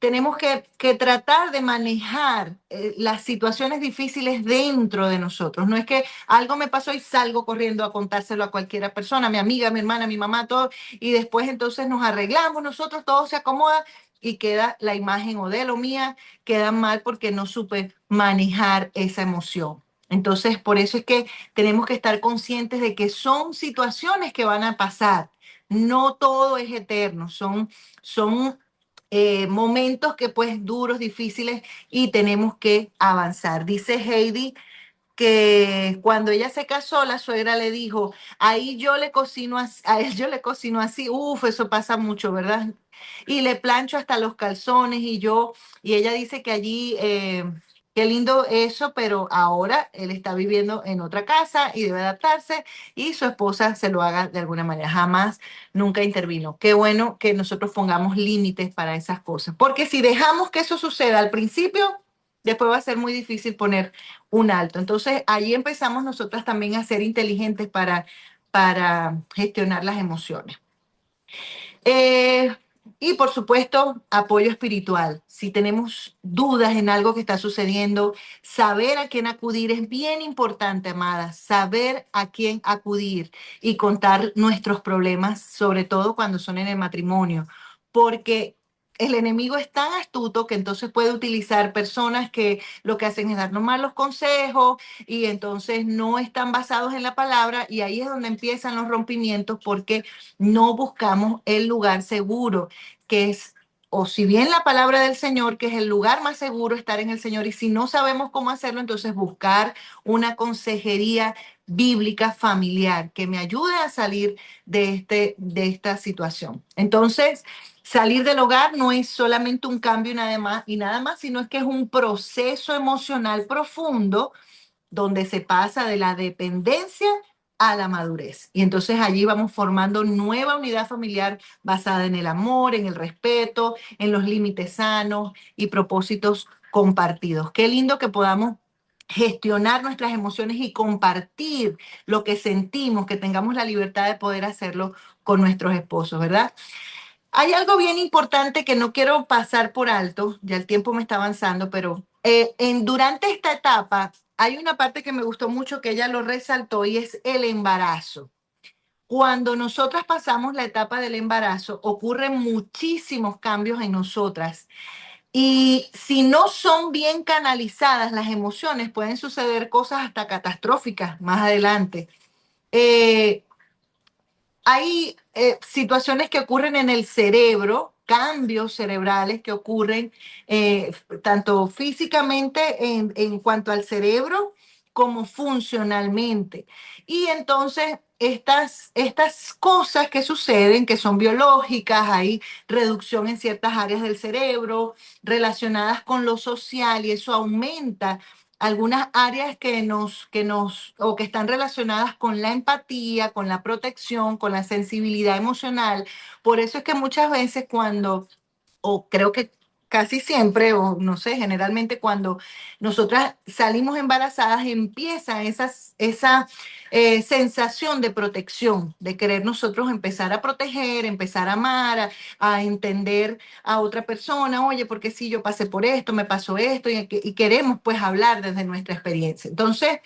tenemos que tratar de manejar las situaciones difíciles dentro de nosotros. No es que algo me pasó y salgo corriendo a contárselo a cualquiera persona, mi amiga, mi hermana, mi mamá, todo, y después entonces nos arreglamos nosotros, todo se acomoda y queda la imagen o de lo mía, queda mal porque no supe manejar esa emoción. Entonces, por eso es que tenemos que estar conscientes de que son situaciones que van a pasar. No todo es eterno, son momentos que pues duros, difíciles y tenemos que avanzar. Dice Heidi que cuando ella se casó, la suegra le dijo, ahí yo le cocino así, a él yo le cocino así, uf, eso pasa mucho, ¿verdad? Y le plancho hasta los calzones y ella dice que allí, qué lindo eso, pero ahora él está viviendo en otra casa y debe adaptarse y su esposa se lo haga de alguna manera. Jamás, nunca intervino. Qué bueno que nosotros pongamos límites para esas cosas, porque si dejamos que eso suceda al principio, después va a ser muy difícil poner un alto. Entonces, ahí empezamos nosotras también a ser inteligentes para gestionar las emociones. Y por supuesto, apoyo espiritual. Si tenemos dudas en algo que está sucediendo, saber a quién acudir es bien importante, amadas. Saber a quién acudir y contar nuestros problemas, sobre todo cuando son en el matrimonio, porque el enemigo es tan astuto que entonces puede utilizar personas que lo que hacen es darnos malos consejos y entonces no están basados en la palabra y ahí es donde empiezan los rompimientos porque no buscamos el lugar seguro, que es, o si bien la palabra del Señor, que es el lugar más seguro estar en el Señor, y si no sabemos cómo hacerlo, entonces buscar una consejería bíblica familiar que me ayude a salir de esta situación. Entonces, salir del hogar no es solamente un cambio y nada más, sino es que es un proceso emocional profundo donde se pasa de la dependencia a la madurez. Y entonces allí vamos formando nueva unidad familiar basada en el amor, en el respeto, en los límites sanos y propósitos compartidos. Qué lindo que podamos gestionar nuestras emociones y compartir lo que sentimos, que tengamos la libertad de poder hacerlo con nuestros esposos, ¿verdad? Hay algo bien importante que no quiero pasar por alto, ya el tiempo me está avanzando, pero durante esta etapa hay una parte que me gustó mucho que ella lo resaltó y es el embarazo. Cuando nosotras pasamos la etapa del embarazo, ocurren muchísimos cambios en nosotras. Y si no son bien canalizadas las emociones, pueden suceder cosas hasta catastróficas más adelante. Hay situaciones que ocurren en el cerebro, cambios cerebrales que ocurren tanto físicamente en cuanto al cerebro, como funcionalmente. Y entonces estas cosas que suceden, que son biológicas, hay reducción en ciertas áreas del cerebro relacionadas con lo social y eso aumenta algunas áreas o que están relacionadas con la empatía, con la protección, con la sensibilidad emocional. Por eso es que muchas veces o creo que casi siempre, o no sé, generalmente cuando nosotras salimos embarazadas, empieza esa sensación de protección, de querer nosotros empezar a proteger, empezar a amar, a entender a otra persona. Oye, porque si yo pasé por esto, me pasó esto, y queremos pues hablar desde nuestra experiencia. Entonces,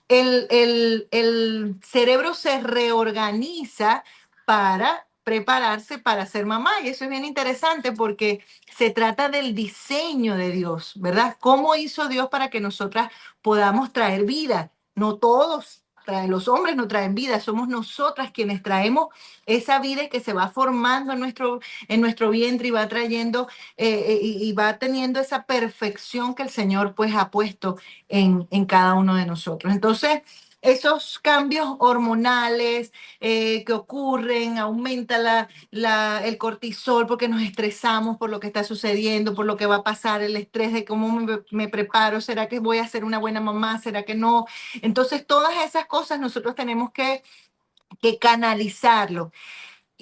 el cerebro se reorganiza para prepararse para ser mamá. Y eso es bien interesante porque se trata del diseño de Dios, ¿verdad? ¿Cómo hizo Dios para que nosotras podamos traer vida? No todos los hombres no traen vida, somos nosotras quienes traemos esa vida que se va formando en nuestro vientre y va trayendo y va teniendo esa perfección que el Señor pues ha puesto en cada uno de nosotros. Entonces, esos cambios hormonales que ocurren, aumenta el cortisol porque nos estresamos por lo que está sucediendo, por lo que va a pasar, el estrés de cómo me preparo, ¿será que voy a ser una buena mamá? ¿Será que no? Entonces, todas esas cosas nosotros tenemos que canalizarlo.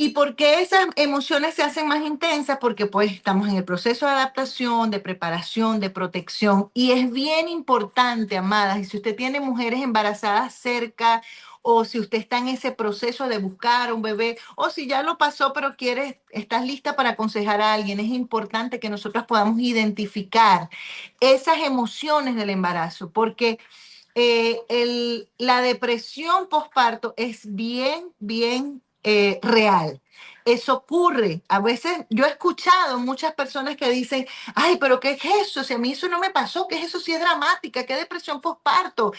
¿Y por qué esas emociones se hacen más intensas? Porque pues estamos en el proceso de adaptación, de preparación, de protección. Y es bien importante, amadas, y si usted tiene mujeres embarazadas cerca, o si usted está en ese proceso de buscar un bebé, o si ya lo pasó, pero estás lista para aconsejar a alguien, es importante que nosotros podamos identificar esas emociones del embarazo, porque la depresión postparto es bien real. Eso ocurre. A veces yo he escuchado muchas personas que dicen, ay, pero ¿qué es eso? Si a mí eso no me pasó, ¿qué es eso? Si es dramática, ¿qué depresión postparto?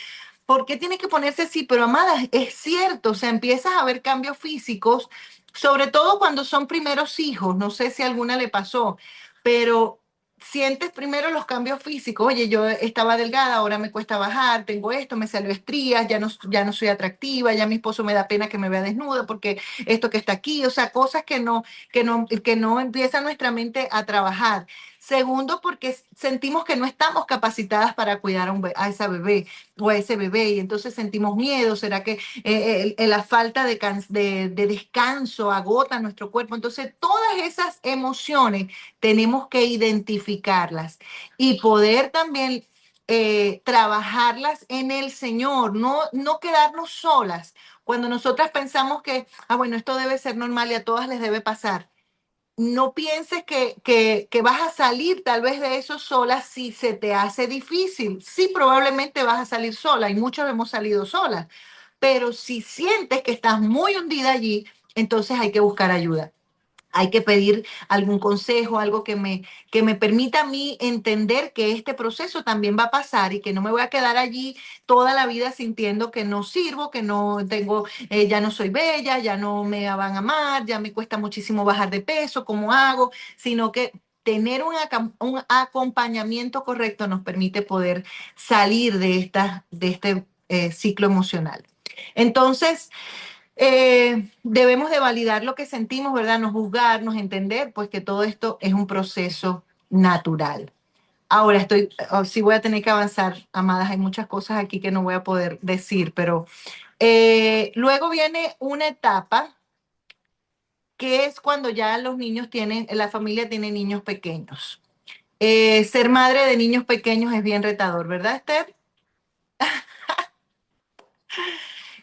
¿Por qué tiene que ponerse así? Pero amadas, es cierto, o sea, empiezas a ver cambios físicos, sobre todo cuando son primeros hijos. No sé si a alguna le pasó, pero sientes primero los cambios físicos. Oye, yo estaba delgada, ahora me cuesta bajar, tengo esto, me salió estrías, ya no soy atractiva, ya mi esposo me da pena que me vea desnuda porque esto que está aquí, o sea, cosas que no empieza nuestra mente a trabajar. Segundo, porque sentimos que no estamos capacitadas para cuidar a esa bebé o a ese bebé y entonces sentimos miedo. ¿Será que la falta de descanso agota nuestro cuerpo? Entonces, todas esas emociones tenemos que identificarlas y poder también trabajarlas en el Señor, no quedarnos solas. Cuando nosotras pensamos que, bueno, esto debe ser normal y a todas les debe pasar, no pienses que vas a salir tal vez de eso sola si se te hace difícil. Sí, probablemente vas a salir sola y muchos hemos salido solas, pero si sientes que estás muy hundida allí, entonces hay que buscar ayuda. Hay que pedir algún consejo, algo que me permita a mí entender que este proceso también va a pasar y que no me voy a quedar allí toda la vida sintiendo que no sirvo, que no tengo, ya no soy bella, ya no me van a amar, ya me cuesta muchísimo bajar de peso, ¿cómo hago? Sino que tener un acompañamiento correcto nos permite poder salir de este ciclo emocional. Entonces, debemos de validar lo que sentimos, ¿verdad? No juzgarnos, entender, pues que todo esto es un proceso natural. Ahora sí voy a tener que avanzar, amadas, hay muchas cosas aquí que no voy a poder decir, pero luego viene una etapa que es cuando ya la familia tiene niños pequeños. Ser madre de niños pequeños es bien retador, ¿verdad, Esther?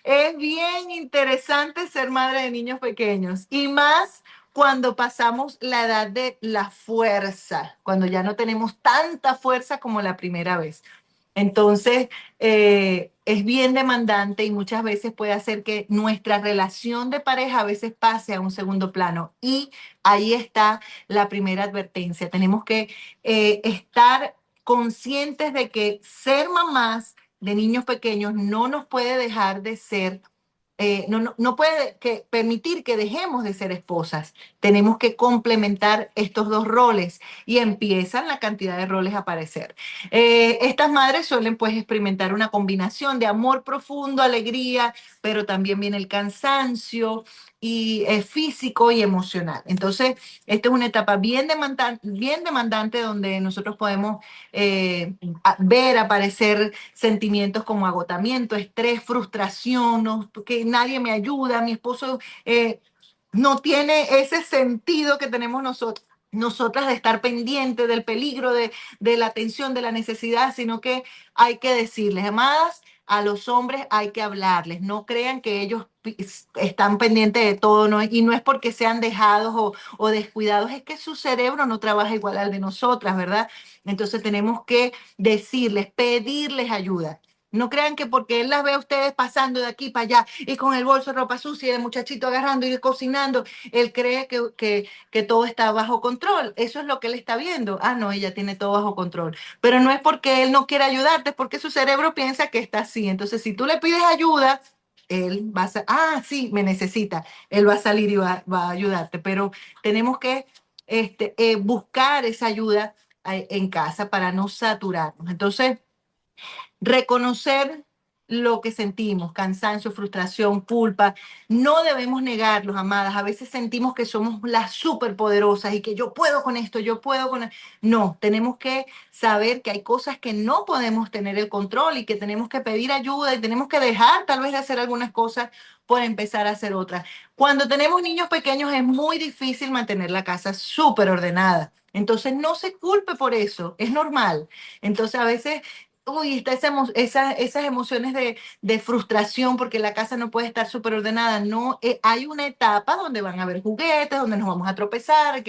Es bien interesante ser madre de niños pequeños y más cuando pasamos la edad de la fuerza, cuando ya no tenemos tanta fuerza como la primera vez. Entonces, es bien demandante y muchas veces puede hacer que nuestra relación de pareja a veces pase a un segundo plano. Y ahí está la primera advertencia. Tenemos que estar conscientes de que ser mamás de niños pequeños no nos puede dejar de ser no puede permitir que dejemos de ser esposas. Tenemos que complementar estos dos roles y empiezan la cantidad de roles a aparecer. Estas madres suelen pues experimentar una combinación de amor profundo, alegría, pero también viene el cansancio y físico y emocional. Entonces, esta es una etapa bien demandante donde nosotros podemos ver aparecer sentimientos como agotamiento, estrés, frustración, que nadie me ayuda, mi esposo no tiene ese sentido que tenemos nosotras de estar pendiente del peligro, de la tensión, de la necesidad, sino que hay que decirles, amadas, a los hombres hay que hablarles, no crean que ellos están pendientes de todo, ¿no? Y no es porque sean dejados o descuidados, es que su cerebro no trabaja igual al de nosotras, ¿verdad? Entonces tenemos que decirles, pedirles ayuda. No crean que porque él las ve a ustedes pasando de aquí para allá y con el bolso de ropa sucia y el muchachito agarrando y cocinando, él cree que todo está bajo control. Eso es lo que él está viendo. Ah, no, ella tiene todo bajo control. Pero no es porque él no quiera ayudarte, es porque su cerebro piensa que está así. Entonces, si tú le pides ayuda, él va sí, me necesita. Él va a salir y va a ayudarte. Pero tenemos que buscar esa ayuda en casa para no saturarnos. Entonces, reconocer lo que sentimos, cansancio, frustración, culpa, no debemos negarlos, amadas. A veces sentimos que somos las superpoderosas y que yo puedo con esto, yo puedo con... No, tenemos que saber que hay cosas que no podemos tener el control y que tenemos que pedir ayuda y tenemos que dejar tal vez de hacer algunas cosas por empezar a hacer otras. Cuando tenemos niños pequeños es muy difícil mantener la casa súper ordenada. Entonces no se culpe por eso, es normal. Entonces a veces está esas emociones de frustración porque la casa no puede estar súper ordenada. No, hay una etapa donde van a haber juguetes, donde nos vamos a tropezar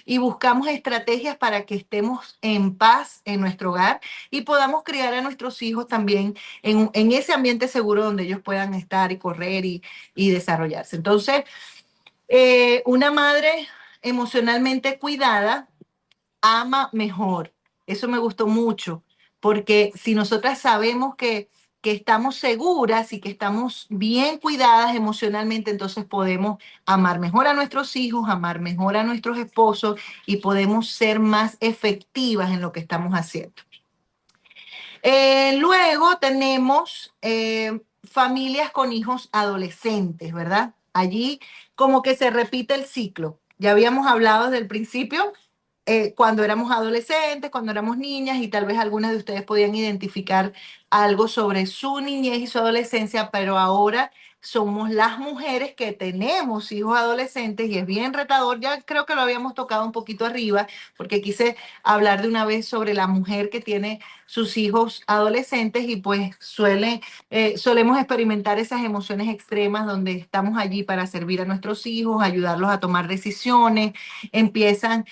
y buscamos estrategias para que estemos en paz en nuestro hogar y podamos criar a nuestros hijos también en ese ambiente seguro donde ellos puedan estar y correr y desarrollarse. Entonces, una madre emocionalmente cuidada ama mejor. Eso me gustó mucho, porque si nosotras sabemos que estamos seguras y que estamos bien cuidadas emocionalmente, entonces podemos amar mejor a nuestros hijos, amar mejor a nuestros esposos y podemos ser más efectivas en lo que estamos haciendo. Luego tenemos familias con hijos adolescentes, ¿verdad? Allí como que se repite el ciclo. Ya habíamos hablado desde el principio, cuando éramos adolescentes, cuando éramos niñas, y tal vez algunas de ustedes podían identificar algo sobre su niñez y su adolescencia, pero ahora somos las mujeres que tenemos hijos adolescentes y es bien retador. Ya creo que lo habíamos tocado un poquito arriba, porque quise hablar de una vez sobre la mujer que tiene sus hijos adolescentes y pues solemos experimentar esas emociones extremas donde estamos allí para servir a nuestros hijos, ayudarlos a tomar decisiones, empiezan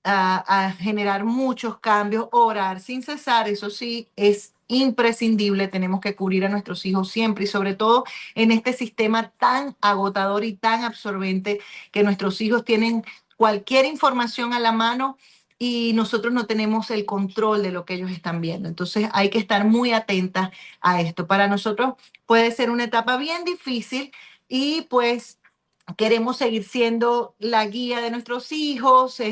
a generar muchos cambios, orar sin cesar, eso sí, es imprescindible, tenemos que cubrir a nuestros hijos siempre y sobre todo en este sistema tan agotador y tan absorbente que nuestros hijos tienen cualquier información a la mano y nosotros no tenemos el control de lo que ellos están viendo. Entonces hay que estar muy atentas a esto. Para nosotros puede ser una etapa bien difícil y pues queremos seguir siendo la guía de nuestros hijos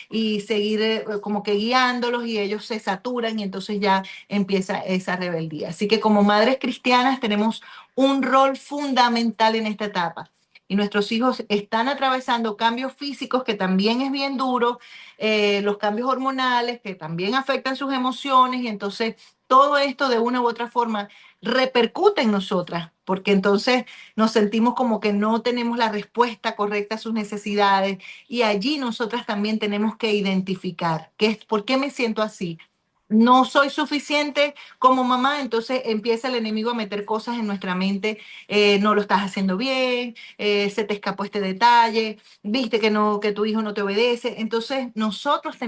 y seguir como que guiándolos y ellos se saturan y entonces ya empieza esa rebeldía. Así que como madres cristianas tenemos un rol fundamental en esta etapa. Y nuestros hijos están atravesando cambios físicos que también es bien duro, los cambios hormonales que también afectan sus emociones y entonces todo esto de una u otra forma repercute en nosotras, porque entonces nos sentimos como que no tenemos la respuesta correcta a sus necesidades y allí nosotras también tenemos que identificar por qué me siento así. No soy suficiente como mamá, entonces empieza el enemigo a meter cosas en nuestra mente, no lo estás haciendo bien, se te escapó este detalle, viste que tu hijo no te obedece. Entonces nosotras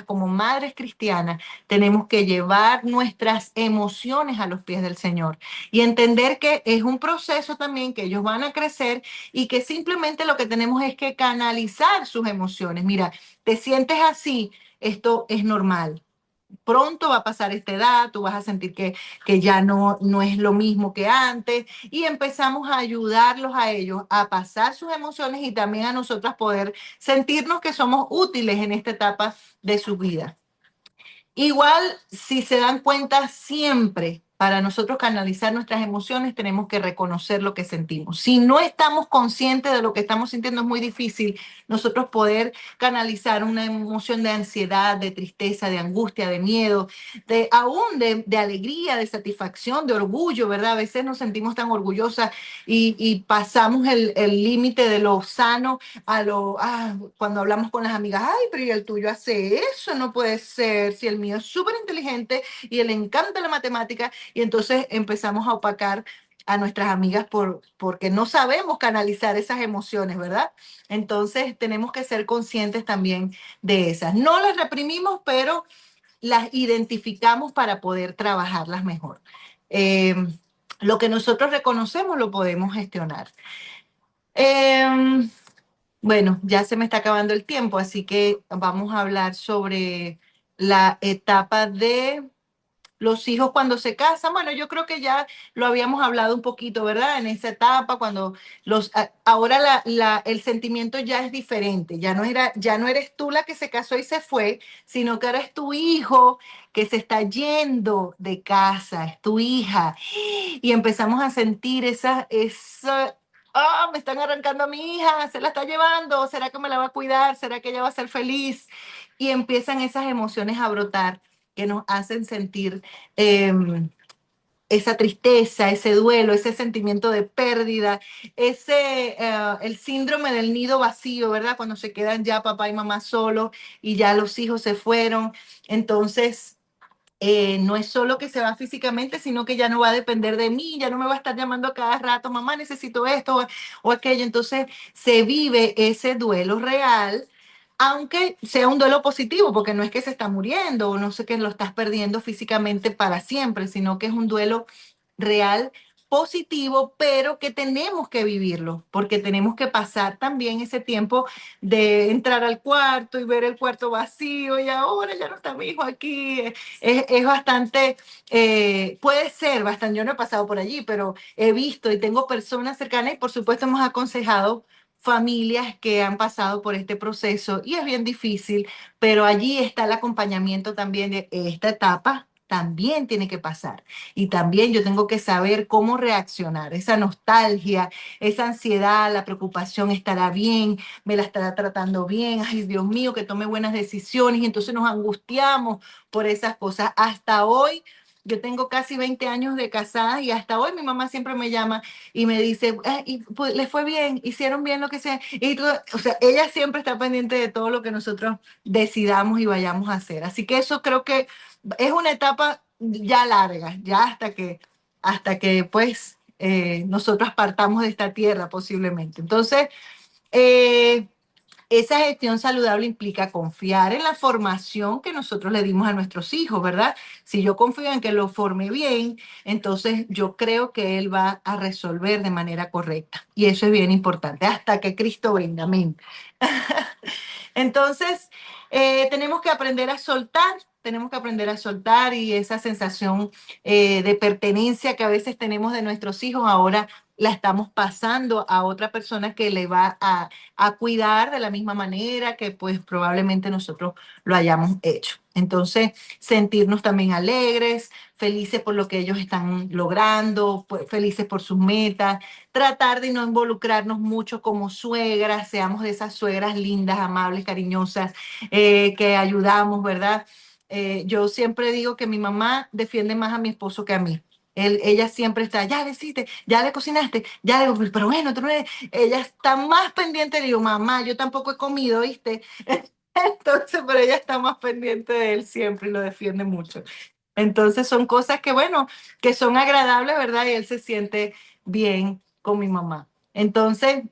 como madres cristianas, tenemos que llevar nuestras emociones a los pies del Señor y entender que es un proceso también, que ellos van a crecer y que simplemente lo que tenemos es que canalizar sus emociones. Mira, te sientes así, esto es normal. pronto va a pasar esta edad, tú vas a sentir que ya no es lo mismo que antes, y empezamos a ayudarlos a ellos a pasar sus emociones y también a nosotras poder sentirnos que somos útiles en esta etapa de su vida. Igual, si se dan cuenta, siempre para nosotros canalizar nuestras emociones tenemos que reconocer lo que sentimos. Si no estamos conscientes de lo que estamos sintiendo, es muy difícil nosotros poder canalizar una emoción de ansiedad, de tristeza, de angustia, de miedo, aún de alegría, de satisfacción, de orgullo, ¿verdad? A veces nos sentimos tan orgullosas y pasamos el límite de lo sano cuando hablamos con las amigas, ay, pero ¿y el tuyo hace eso? No puede ser, si el mío es súper inteligente y le encanta la matemática, y entonces empezamos a opacar a nuestras amigas porque no sabemos canalizar esas emociones, ¿verdad? Entonces tenemos que ser conscientes también de esas. No las reprimimos, pero las identificamos para poder trabajarlas mejor. Lo que nosotros reconocemos lo podemos gestionar. Bueno, ya se me está acabando el tiempo, así que vamos a hablar sobre la etapa de los hijos cuando se casan. Bueno, yo creo que ya lo habíamos hablado un poquito, ¿verdad? En esa etapa, cuando ahora el sentimiento ya es diferente. Ya no eres tú la que se casó y se fue, sino que ahora es tu hijo que se está yendo de casa, es tu hija. Y empezamos a sentir me están arrancando a mi hija, se la está llevando, ¿será que me la va a cuidar? ¿Será que ella va a ser feliz? Y empiezan esas emociones a brotar que nos hacen sentir eh, esa tristeza, ese duelo, ese sentimiento de pérdida, el síndrome del nido vacío, ¿verdad? Cuando se quedan ya papá y mamá solos y ya los hijos se fueron. Entonces, no es solo que se va físicamente, sino que ya no va a depender de mí, ya no me va a estar llamando a cada rato, mamá, necesito esto o aquello. Entonces se vive ese duelo real, aunque sea un duelo positivo, porque no es que se está muriendo o no sé que lo estás perdiendo físicamente para siempre, sino que es un duelo real positivo, pero que tenemos que vivirlo, porque tenemos que pasar también ese tiempo de entrar al cuarto y ver el cuarto vacío y ahora ya no está mi hijo aquí. Es bastante, puede ser bastante, yo no he pasado por allí, pero he visto y tengo personas cercanas y por supuesto hemos aconsejado familias que han pasado por este proceso y es bien difícil, pero allí está el acompañamiento también de esta etapa. También tiene que pasar. Y también yo tengo que saber cómo reaccionar. Esa nostalgia, esa ansiedad, la preocupación, ¿estará bien? ¿Me la estará tratando bien? Ay, Dios mío, que tome buenas decisiones. Y entonces nos angustiamos por esas cosas. Hasta hoy, yo tengo casi 20 años de casada y hasta hoy mi mamá siempre me llama y me dice, pues, ¿les fue bien? ¿Hicieron bien lo que sea? O sea, ella siempre está pendiente de todo lo que nosotros decidamos y vayamos a hacer. Así que eso creo que es una etapa ya larga, ya hasta que pues nosotros partamos de esta tierra posiblemente. Entonces, eh, esa gestión saludable implica confiar en la formación que nosotros le dimos a nuestros hijos, ¿verdad? Si yo confío en que lo forme bien, entonces yo creo que él va a resolver de manera correcta. Y eso es bien importante, hasta que Cristo venga, amén. Entonces, tenemos que aprender a soltar y esa sensación de pertenencia que a veces tenemos de nuestros hijos, ahora la estamos pasando a otra persona que le va a cuidar de la misma manera que pues probablemente nosotros lo hayamos hecho. Entonces, sentirnos también alegres, felices por lo que ellos están logrando, pues, felices por sus metas, tratar de no involucrarnos mucho como suegras, seamos de esas suegras lindas, amables, cariñosas, que ayudamos, ¿verdad? Yo siempre digo que mi mamá defiende más a mi esposo que a mí. Ella siempre está, ya le hiciste, ya le cocinaste, ya le, pero bueno, ella está más pendiente, digo, mamá, yo tampoco he comido, ¿viste? Entonces, pero ella está más pendiente de él siempre y lo defiende mucho. Entonces son cosas que, bueno, que son agradables, ¿verdad? Y él se siente bien con mi mamá. Entonces,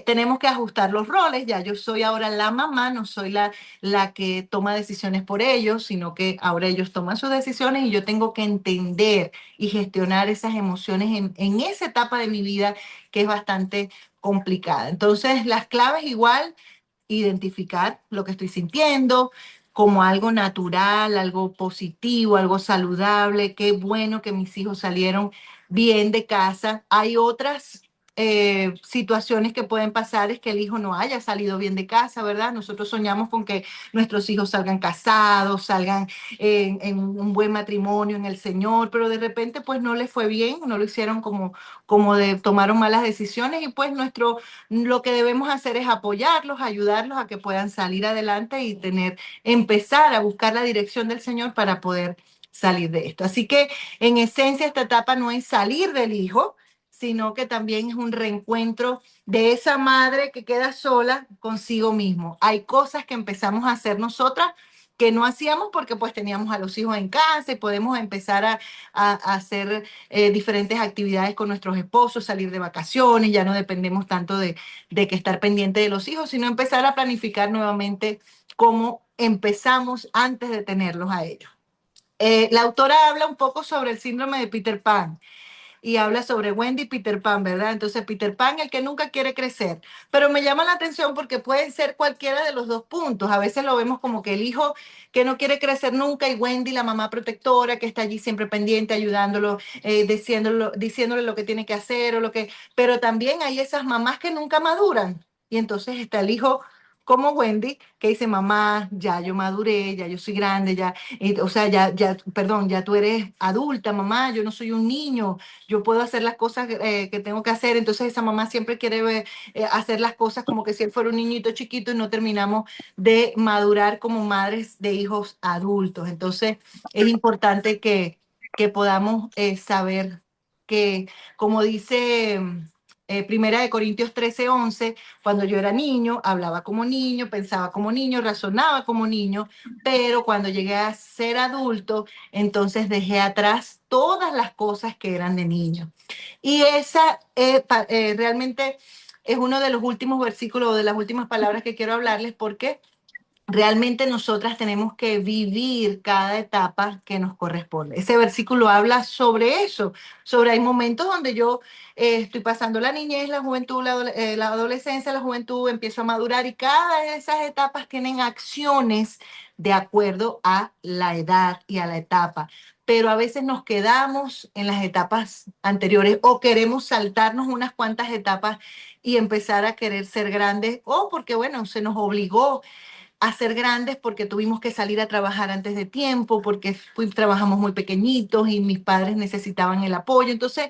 tenemos que ajustar los roles. Ya yo soy ahora la mamá, no soy la que toma decisiones por ellos, sino que ahora ellos toman sus decisiones y yo tengo que entender y gestionar esas emociones en esa etapa de mi vida que es bastante complicada. Entonces, las claves igual, identificar lo que estoy sintiendo, como algo natural, algo positivo, algo saludable. Qué bueno que mis hijos salieron bien de casa. Hay otras situaciones que pueden pasar, es que el hijo no haya salido bien de casa, ¿verdad? Nosotros soñamos con que nuestros hijos salgan casados, salgan en un buen matrimonio en el Señor, pero de repente pues no les fue bien, no lo hicieron tomaron malas decisiones, y pues lo que debemos hacer es apoyarlos, ayudarlos a que puedan salir adelante y empezar a buscar la dirección del Señor para poder salir de esto. Así que en esencia esta etapa no es salir del hijo, sino que también es un reencuentro de esa madre que queda sola consigo mismo. Hay cosas que empezamos a hacer nosotras que no hacíamos porque pues teníamos a los hijos en casa, y podemos empezar a hacer diferentes actividades con nuestros esposos, salir de vacaciones, ya no dependemos tanto de que estar pendiente de los hijos, sino empezar a planificar nuevamente cómo empezamos antes de tenerlos a ellos. La autora habla un poco sobre el síndrome de Peter Pan, y habla sobre Wendy y Peter Pan, ¿verdad? Entonces, Peter Pan, el que nunca quiere crecer. Pero me llama la atención porque puede ser cualquiera de los dos puntos. A veces lo vemos como que el hijo que no quiere crecer nunca, y Wendy, la mamá protectora, que está allí siempre pendiente, ayudándolo, diciéndole lo que tiene que hacer, pero también hay esas mamás que nunca maduran. Y entonces está el hijo como Wendy, que dice: mamá, ya yo maduré, ya yo soy grande, o sea, perdón, ya tú eres adulta, mamá, yo no soy un niño, yo puedo hacer las cosas que tengo que hacer. Entonces esa mamá siempre quiere hacer las cosas como que si él fuera un niñito chiquito, y no terminamos de madurar como madres de hijos adultos. Entonces es importante que podamos saber que, como dice Primera de Corintios 13:11, cuando yo era niño, hablaba como niño, pensaba como niño, razonaba como niño, pero cuando llegué a ser adulto, entonces dejé atrás todas las cosas que eran de niño. Y esa realmente es uno de los últimos versículos, o de las últimas palabras que quiero hablarles, porque realmente nosotras tenemos que vivir cada etapa que nos corresponde. Ese versículo habla sobre eso, hay momentos donde yo estoy pasando la niñez, la juventud, la adolescencia, la juventud, empiezo a madurar, y cada de esas etapas tienen acciones de acuerdo a la edad y a la etapa. Pero a veces nos quedamos en las etapas anteriores, o queremos saltarnos unas cuantas etapas y empezar a querer ser grandes, o porque, bueno, se nos obligó a ser grandes porque tuvimos que salir a trabajar antes de tiempo, porque trabajamos muy pequeñitos y mis padres necesitaban el apoyo. Entonces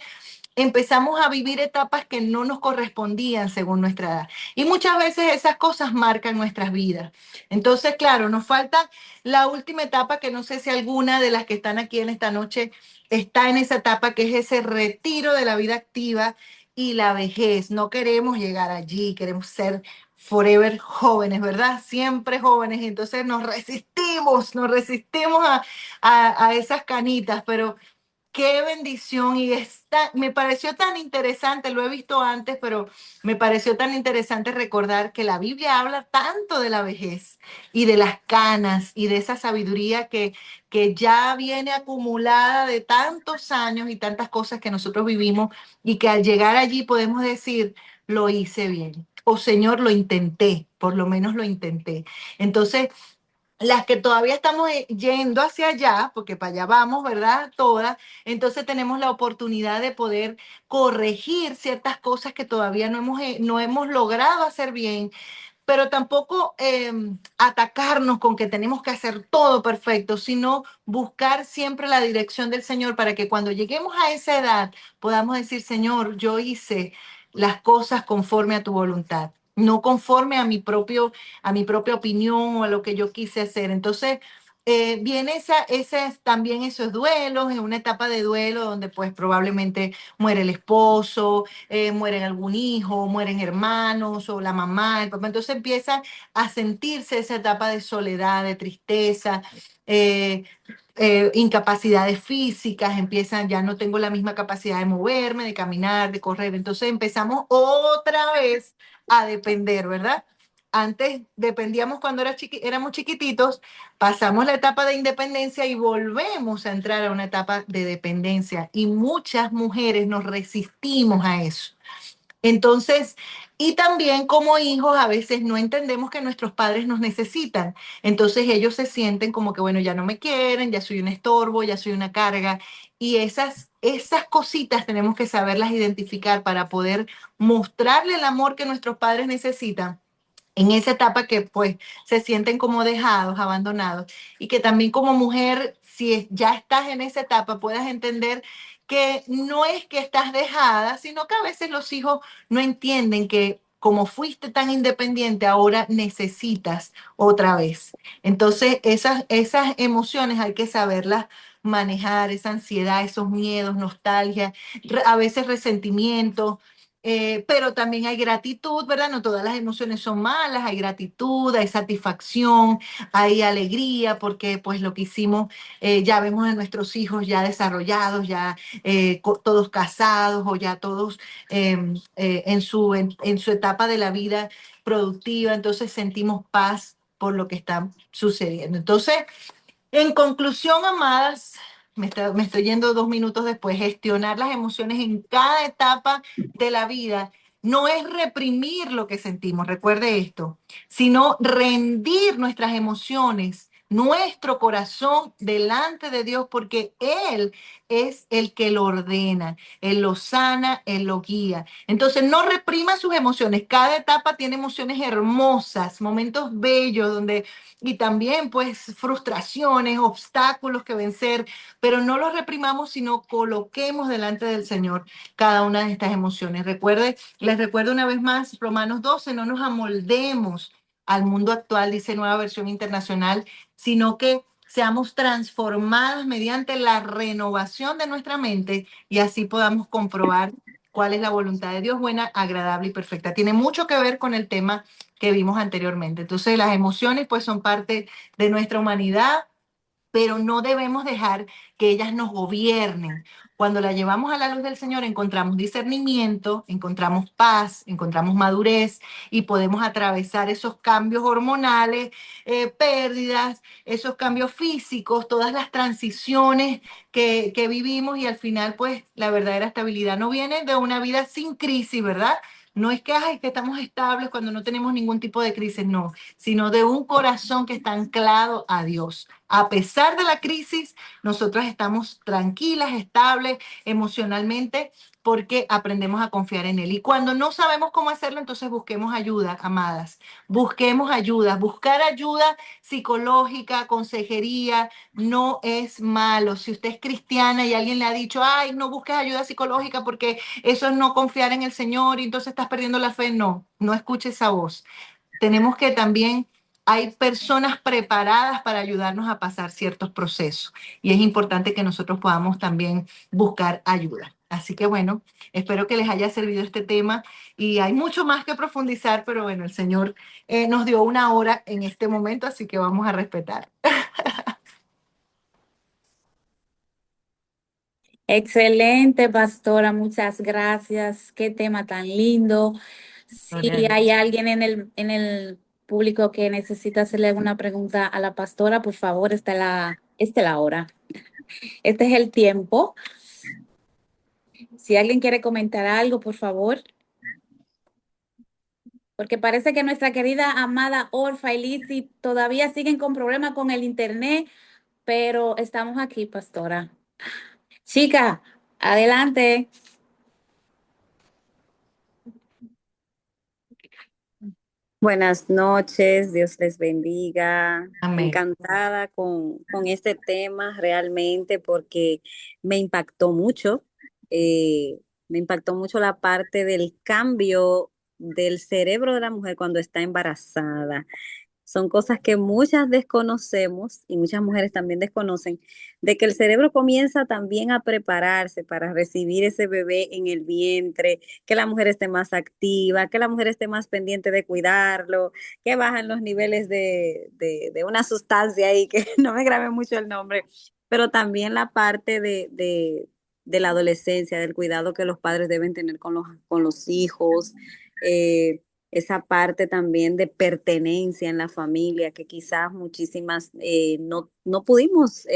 empezamos a vivir etapas que no nos correspondían según nuestra edad. Y muchas veces esas cosas marcan nuestras vidas. Entonces, claro, nos falta la última etapa, que no sé si alguna de las que están aquí en esta noche está en esa etapa, que es ese retiro de la vida activa y la vejez. No queremos llegar allí, queremos ser forever jóvenes, ¿verdad? Siempre jóvenes. Y entonces nos resistimos a esas canitas, pero qué bendición. Y me pareció tan interesante, lo he visto antes, pero me pareció tan interesante recordar que la Biblia habla tanto de la vejez y de las canas y de esa sabiduría que ya viene acumulada de tantos años y tantas cosas que nosotros vivimos, y que al llegar allí podemos decir: lo hice bien, o Señor, lo intenté, por lo menos lo intenté. Entonces, las que todavía estamos yendo hacia allá, porque para allá vamos, ¿verdad? Todas. Entonces tenemos la oportunidad de poder corregir ciertas cosas que todavía no hemos logrado hacer bien, pero tampoco atacarnos con que tenemos que hacer todo perfecto, sino buscar siempre la dirección del Señor, para que cuando lleguemos a esa edad podamos decir: Señor, yo hice las cosas conforme a tu voluntad, no conforme a mi propia opinión o a lo que yo quise hacer. Entonces, viene también esos duelos, en una etapa de duelo donde pues probablemente muere el esposo, mueren algún hijo, mueren hermanos, o la mamá, el papá. Entonces empieza a sentirse esa etapa de soledad, de tristeza, eh, incapacidades físicas, empiezan: ya no tengo la misma capacidad de moverme, de caminar, de correr. Entonces empezamos otra vez a depender, ¿verdad? Antes dependíamos cuando éramos chiquititos, pasamos la etapa de independencia y volvemos a entrar a una etapa de dependencia. Y muchas mujeres nos resistimos a eso. Entonces, Y también como hijos a veces no entendemos que nuestros padres nos necesitan. Entonces ellos se sienten como que, bueno, ya no me quieren, ya soy un estorbo, ya soy una carga. Y esas cositas tenemos que saberlas identificar para poder mostrarle el amor que nuestros padres necesitan en esa etapa que pues se sienten como dejados, abandonados, y que también como mujer, si ya estás en esa etapa, puedas entender que no es que estás dejada, sino que a veces los hijos no entienden que como fuiste tan independiente, ahora necesitas otra vez. Entonces, esas emociones hay que saberlas manejar, esa ansiedad, esos miedos, nostalgia, a veces resentimiento, pero también hay gratitud, ¿verdad? No todas las emociones son malas, hay gratitud, hay satisfacción, hay alegría, porque pues lo que hicimos, ya vemos a nuestros hijos ya desarrollados, ya todos casados o ya todos en su etapa de la vida productiva, entonces sentimos paz por lo que está sucediendo. Entonces, en conclusión, amadas, me estoy yendo 2 minutos después, gestionar las emociones en cada etapa de la vida no es reprimir lo que sentimos, recuerde esto, sino rendir nuestras emociones, nuestro corazón delante de Dios, porque Él es el que lo ordena, Él lo sana, Él lo guía. Entonces, no reprima sus emociones. Cada etapa tiene emociones hermosas, momentos bellos donde y también pues frustraciones, obstáculos que vencer, pero no los reprimamos, sino coloquemos delante del Señor cada una de estas emociones. Les recuerdo una vez más, Romanos 12, no nos amoldemos al mundo actual, dice Nueva Versión Internacional, sino que seamos transformadas mediante la renovación de nuestra mente y así podamos comprobar cuál es la voluntad de Dios, buena, agradable y perfecta. Tiene mucho que ver con el tema que vimos anteriormente. Entonces, las emociones pues son parte de nuestra humanidad, pero no debemos dejar que ellas nos gobiernen. Cuando la llevamos a la luz del Señor, encontramos discernimiento, encontramos paz, encontramos madurez y podemos atravesar esos cambios hormonales, pérdidas, esos cambios físicos, todas las transiciones que vivimos y al final, pues, la verdadera estabilidad no viene de una vida sin crisis, ¿verdad? No es que, ay, que estamos estables cuando no tenemos ningún tipo de crisis, no, sino de un corazón que está anclado a Dios. A pesar de la crisis, nosotras estamos tranquilas, estables emocionalmente, porque aprendemos a confiar en Él. Y cuando no sabemos cómo hacerlo, entonces busquemos ayuda, amadas. Busquemos ayuda. Buscar ayuda psicológica, consejería, no es malo. Si usted es cristiana y alguien le ha dicho, ay, no busques ayuda psicológica porque eso es no confiar en el Señor y entonces estás perdiendo la fe, no, no escuche esa voz. Tenemos que también, hay personas preparadas para ayudarnos a pasar ciertos procesos y es importante que nosotros podamos también buscar ayuda. Así que bueno, espero que les haya servido este tema y hay mucho más que profundizar, pero bueno, el Señor nos dio 1 hora en este momento, así que vamos a respetar. Excelente, pastora, muchas gracias. Qué tema tan lindo. Si hay alguien en el público que necesita hacerle alguna pregunta a la pastora, por favor, esta es la hora. Este es el tiempo. Si alguien quiere comentar algo, por favor. Porque parece que nuestra querida amada Orfa y Lizzy todavía siguen con problemas con el internet, pero estamos aquí, pastora. Chica, adelante. Buenas noches, Dios les bendiga. Amén. Encantada con este tema realmente porque me impactó mucho. Me impactó mucho la parte del cambio del cerebro de la mujer cuando está embarazada. Son cosas que muchas desconocemos y muchas mujeres también desconocen, de que el cerebro comienza también a prepararse para recibir ese bebé en el vientre, que la mujer esté más activa, que la mujer esté más pendiente de cuidarlo, que bajan los niveles de una sustancia ahí, que no me grabé mucho el nombre, pero también la parte de la adolescencia, del cuidado que los padres deben tener con los hijos. Esa parte también de pertenencia en la familia que quizás muchísimas no pudimos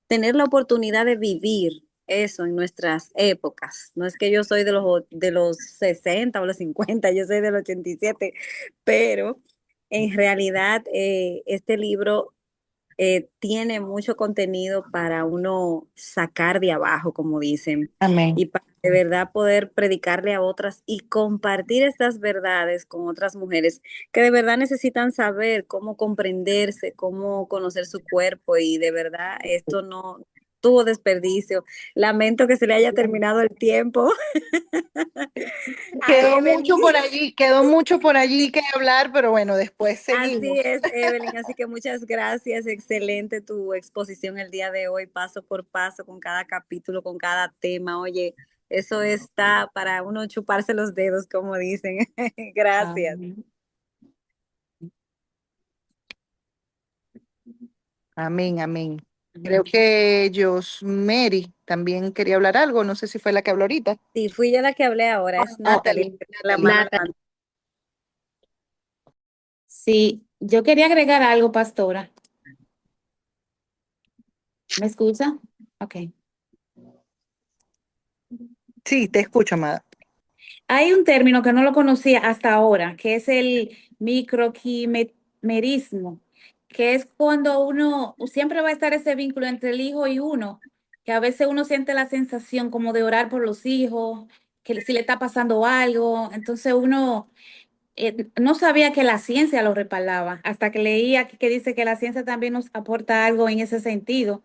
tener la oportunidad de vivir eso en nuestras épocas. No es que yo soy de los 60 o los 50, yo soy del 87, pero en realidad este libro tiene mucho contenido para uno sacar de abajo, como dicen, Amén. y para de verdad poder predicarle a otras y compartir estas verdades con otras mujeres que de verdad necesitan saber cómo comprenderse, cómo conocer su cuerpo y de verdad esto no tuvo desperdicio. Lamento que se le haya terminado el tiempo a Evelyn. Quedó mucho por allí que hablar, pero bueno, después Así seguimos. es, Evelyn. Así que muchas gracias. Excelente tu exposición el día de hoy, paso por paso, con cada capítulo, con cada tema. Oye, eso está para uno chuparse los dedos, como dicen. Gracias. Amén. Amén, amén. Creo que Mary también quería hablar algo, no sé si fue la que habló ahorita. Sí, fui yo la que hablé ahora, es Natalie. La mano Natalie. levantada. Sí, yo quería agregar algo, pastora. ¿Me escucha? Ok. Sí, te escucho, amada. Hay un término que no lo conocía hasta ahora, que es el microquimerismo, que es cuando uno, siempre va a estar ese vínculo entre el hijo y uno, que a veces uno siente la sensación como de orar por los hijos, que si le está pasando algo, entonces uno no sabía que la ciencia lo respaldaba, hasta que leí aquí que dice que la ciencia también nos aporta algo en ese sentido,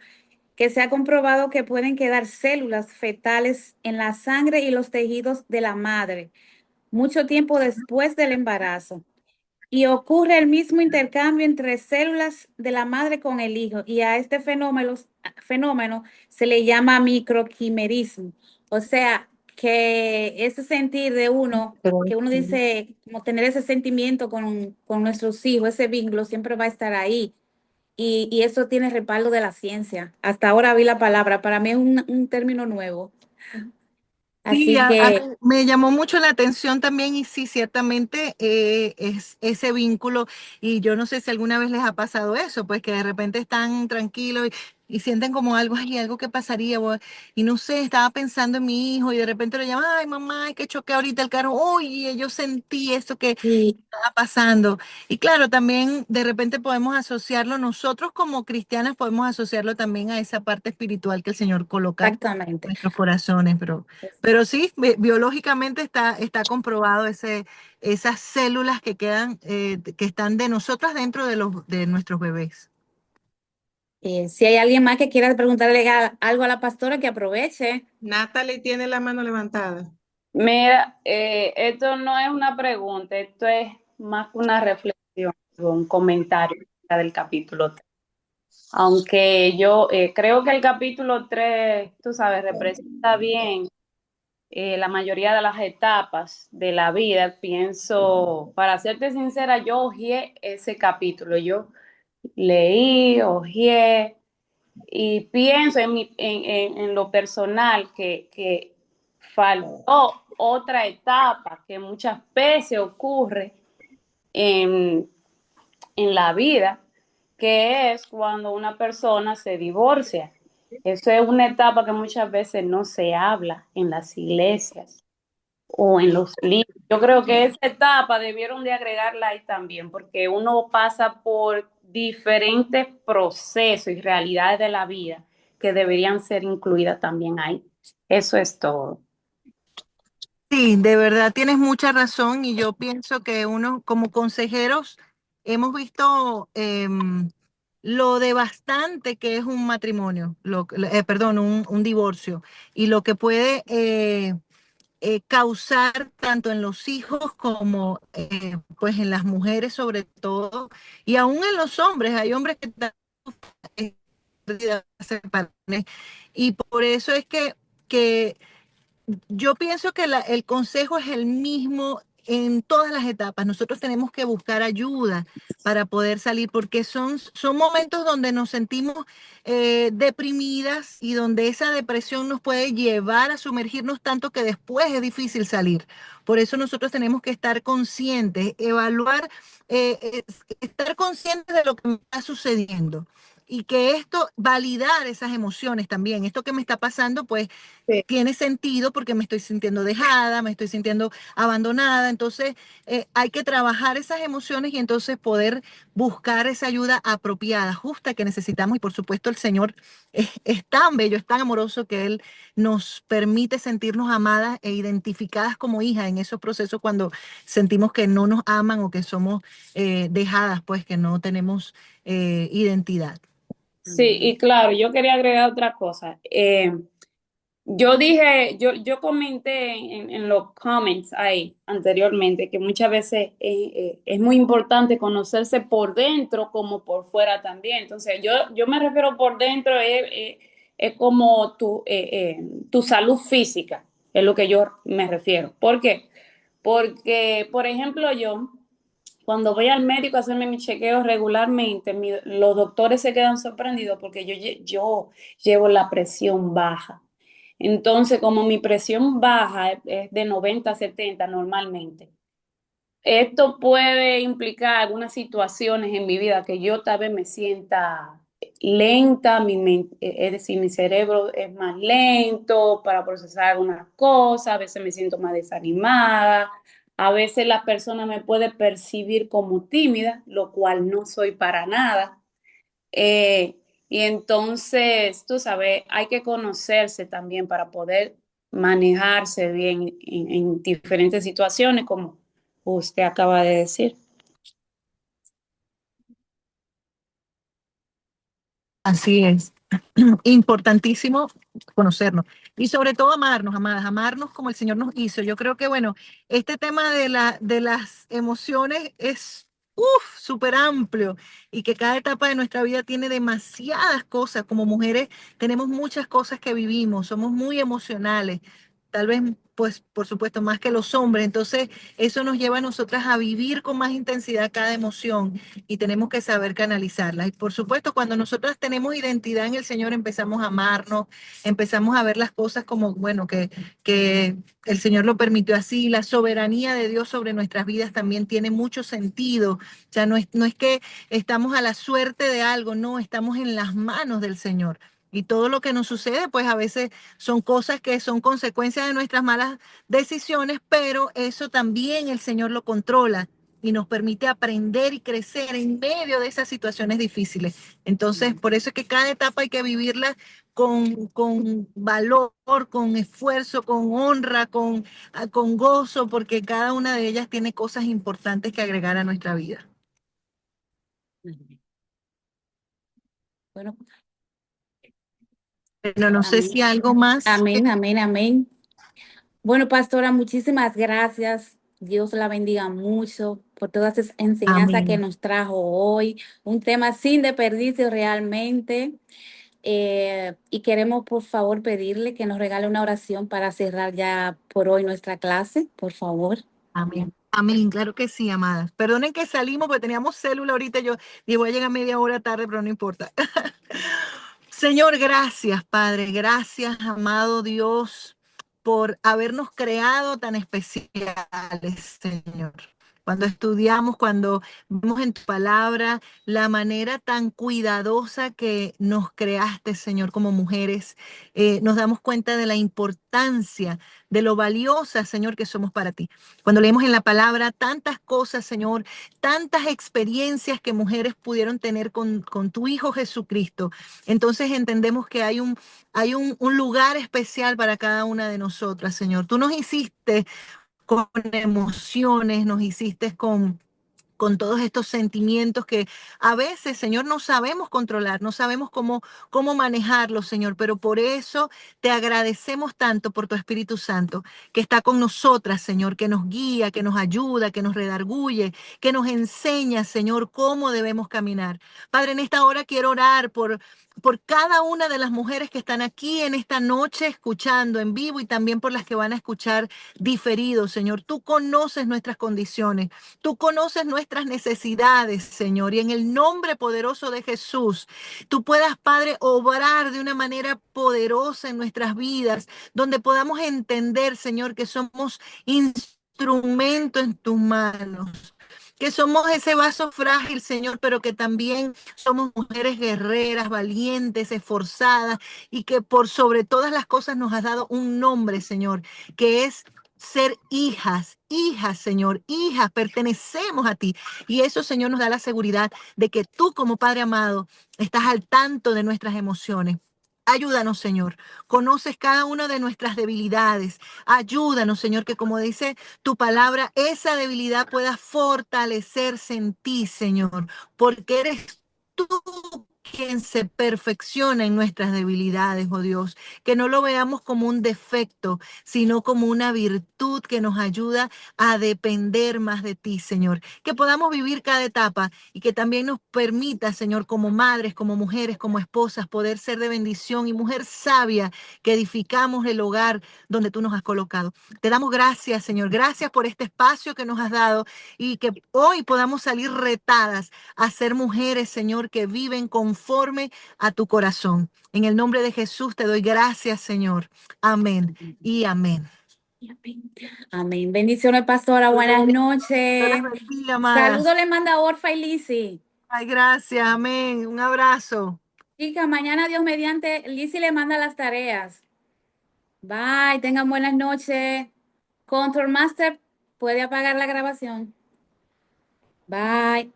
que se ha comprobado que pueden quedar células fetales en la sangre y los tejidos de la madre mucho tiempo después del embarazo. Y ocurre el mismo intercambio entre células de la madre con el hijo. Y a este fenómeno se le llama microquimerismo. O sea, que ese sentir de uno, que uno dice, como tener ese sentimiento con nuestros hijos, ese vínculo siempre va a estar ahí. Y eso tiene respaldo de la ciencia. Hasta ahora vi la palabra. Para mí es un término nuevo. Sí, Así que, me llamó mucho la atención también y sí, ciertamente es ese vínculo y yo no sé si alguna vez les ha pasado eso, pues que de repente están tranquilos y sienten como algo, ay, algo que pasaría, y no sé, estaba pensando en mi hijo y de repente lo llaman, ay, mamá, es que choqué ahorita el carro, oye, yo sentí esto que sí, estaba pasando. Y claro, también de repente podemos asociarlo, nosotros como cristianas podemos asociarlo también a esa parte espiritual que el Señor coloca en exactamente. nuestros corazones, pero sí, biológicamente está comprobado esas células que quedan, que están de nosotras dentro de nuestros bebés. Si hay alguien más que quiera preguntarle algo a la pastora, que aproveche. Natalie tiene la mano levantada. Mira, esto no es una pregunta, esto es más que una reflexión, un comentario del capítulo 3. Aunque yo creo que el capítulo 3, tú sabes, representa bien la mayoría de las etapas de la vida. Pienso, para serte sincera, yo hojeé ese capítulo, yo leí, hojeé y pienso en lo personal que faltó otra etapa que muchas veces ocurre en, en la vida, que es cuando una persona se divorcia. Eso es una etapa que muchas veces no se habla en las iglesias o en los libros. Yo creo que esa etapa debieron de agregarla ahí también, porque uno pasa por diferentes procesos y realidades de la vida que deberían ser incluidas también ahí. Eso es todo. Sí, de verdad tienes mucha razón y yo pienso que uno como consejeros hemos visto lo devastante que es un matrimonio, perdón, un divorcio y lo que puede causar tanto en los hijos como pues en las mujeres sobre todo y aún en los hombres. Hay hombres que están y por eso es que yo pienso que el consejo es el mismo en todas las etapas. Nosotros tenemos que buscar ayuda para poder salir porque son momentos donde nos sentimos deprimidas y donde esa depresión nos puede llevar a sumergirnos tanto que después es difícil salir. Por eso nosotros tenemos que estar conscientes, evaluar, estar conscientes de lo que está sucediendo y que esto, validar esas emociones también. Esto que me está pasando, pues Sí. tiene sentido porque me estoy sintiendo dejada, me estoy sintiendo abandonada. Entonces, hay que trabajar esas emociones y entonces poder buscar esa ayuda apropiada, justa que necesitamos. Y por supuesto, el Señor es tan bello, es tan amoroso que Él nos permite sentirnos amadas e identificadas como hijas en esos procesos cuando sentimos que no nos aman o que somos dejadas, pues que no tenemos identidad. Sí, y claro, yo quería agregar otra cosa. Yo dije, yo comenté en los comments ahí anteriormente que muchas veces es muy importante conocerse por dentro como por fuera también. Entonces, yo me refiero por dentro, es como tu salud física, es lo que yo me refiero. ¿Por qué? Porque, por ejemplo, yo, cuando voy al médico a hacerme mis chequeos regularmente, los doctores se quedan sorprendidos porque yo llevo la presión baja. Entonces, como mi presión baja es de 90 a 70 normalmente, esto puede implicar algunas situaciones en mi vida que yo tal vez me sienta lenta, es decir, mi cerebro es más lento para procesar algunas cosas, a veces me siento más desanimada, a veces la persona me puede percibir como tímida, lo cual no soy para nada. Eh, y entonces, tú sabes, hay que conocerse también para poder manejarse bien en diferentes situaciones, como usted acaba de decir. Así es. Importantísimo conocernos y sobre todo amarnos, amadas, amarnos como el Señor nos hizo. Yo creo que, bueno, este tema de las emociones es súper amplio y que cada etapa de nuestra vida tiene demasiadas cosas. Como mujeres tenemos muchas cosas que vivimos, somos muy emocionales, tal vez, pues, por supuesto, más que los hombres. Entonces, eso nos lleva a nosotras a vivir con más intensidad cada emoción y tenemos que saber canalizarla. Y por supuesto, cuando nosotras tenemos identidad en el Señor, empezamos a amarnos, empezamos a ver las cosas como, bueno, que el Señor lo permitió así. La soberanía de Dios sobre nuestras vidas también tiene mucho sentido. O sea, no es que estamos a la suerte de algo, no, estamos en las manos del Señor. Y todo lo que nos sucede, pues a veces son cosas que son consecuencias de nuestras malas decisiones, pero eso también el Señor lo controla y nos permite aprender y crecer en medio de esas situaciones difíciles. Entonces, por eso es que cada etapa hay que vivirla con valor, con esfuerzo, con honra, con gozo, porque cada una de ellas tiene cosas importantes que agregar a nuestra vida. Bueno, Pero no sé si algo más. amén, amén, amén. Bueno, pastora, muchísimas gracias. Dios la bendiga mucho por todas esas enseñanzas que Amén. nos trajo hoy. Un tema sin desperdicio realmente. Y queremos, por favor, pedirle que nos regale una oración para cerrar ya por hoy nuestra clase, por favor. Amén. Amén, claro que sí, amadas. Perdonen que salimos porque teníamos célula ahorita. Yo dije, voy a llegar media hora tarde, pero no importa. Señor, gracias, Padre. Gracias, amado Dios, por habernos creado tan especiales, Señor. Cuando estudiamos, cuando vemos en tu palabra la manera tan cuidadosa que nos creaste, Señor, como mujeres, nos damos cuenta de la importancia, de lo valiosa, Señor, que somos para ti. Cuando leemos en la palabra tantas cosas, Señor, tantas experiencias que mujeres pudieron tener con tu Hijo Jesucristo, entonces entendemos que hay un lugar especial para cada una de nosotras, Señor. Tú nos hiciste con emociones, nos hiciste con todos estos sentimientos que a veces, Señor, no sabemos controlar, no sabemos cómo manejarlos, Señor, pero por eso te agradecemos tanto por tu Espíritu Santo, que está con nosotras, Señor, que nos guía, que nos ayuda, que nos redarguye, que nos enseña, Señor, cómo debemos caminar. Padre, en esta hora quiero orar por cada una de las mujeres que están aquí en esta noche escuchando en vivo y también por las que van a escuchar diferido, Señor. Tú conoces nuestras condiciones. Tú conoces nuestras necesidades, Señor, y en el nombre poderoso de Jesús, tú puedas, Padre, obrar de una manera poderosa en nuestras vidas, donde podamos entender, Señor, que somos instrumentos en tus manos. que somos ese vaso frágil, Señor, pero que también somos mujeres guerreras, valientes, esforzadas, y que por sobre todas las cosas nos has dado un nombre, Señor, que es ser hijas, hijas, Señor, hijas, pertenecemos a ti. Y eso, Señor, nos da la seguridad de que tú, como Padre amado, estás al tanto de nuestras emociones. Ayúdanos, Señor. Conoces cada una de nuestras debilidades. Ayúdanos, Señor, que como dice tu palabra, esa debilidad pueda fortalecerse en ti, Señor, porque eres tú quien se perfecciona en nuestras debilidades, oh Dios. Que no lo veamos como un defecto, sino como una virtud que nos ayuda a depender más de ti, Señor. Que podamos vivir cada etapa y que también nos permita, Señor, como madres, como mujeres, como esposas, poder ser de bendición y mujer sabia que edificamos el hogar donde tú nos has colocado. Te damos gracias, Señor. Gracias por este espacio que nos has dado y que hoy podamos salir retadas a ser mujeres, Señor, que viven conforme a tu corazón. En el nombre de Jesús te doy gracias, Señor. Amén y amén. Amén. Bendiciones, pastora. Buenas Dios noches. les bendiga, amada. Saludos le manda Orfa y Lizzy. Ay, gracias. Amén. Un abrazo. Chicas, mañana Dios mediante, Lizzy le manda las tareas. Bye, tengan buenas noches. Control Master, puede apagar la grabación. Bye.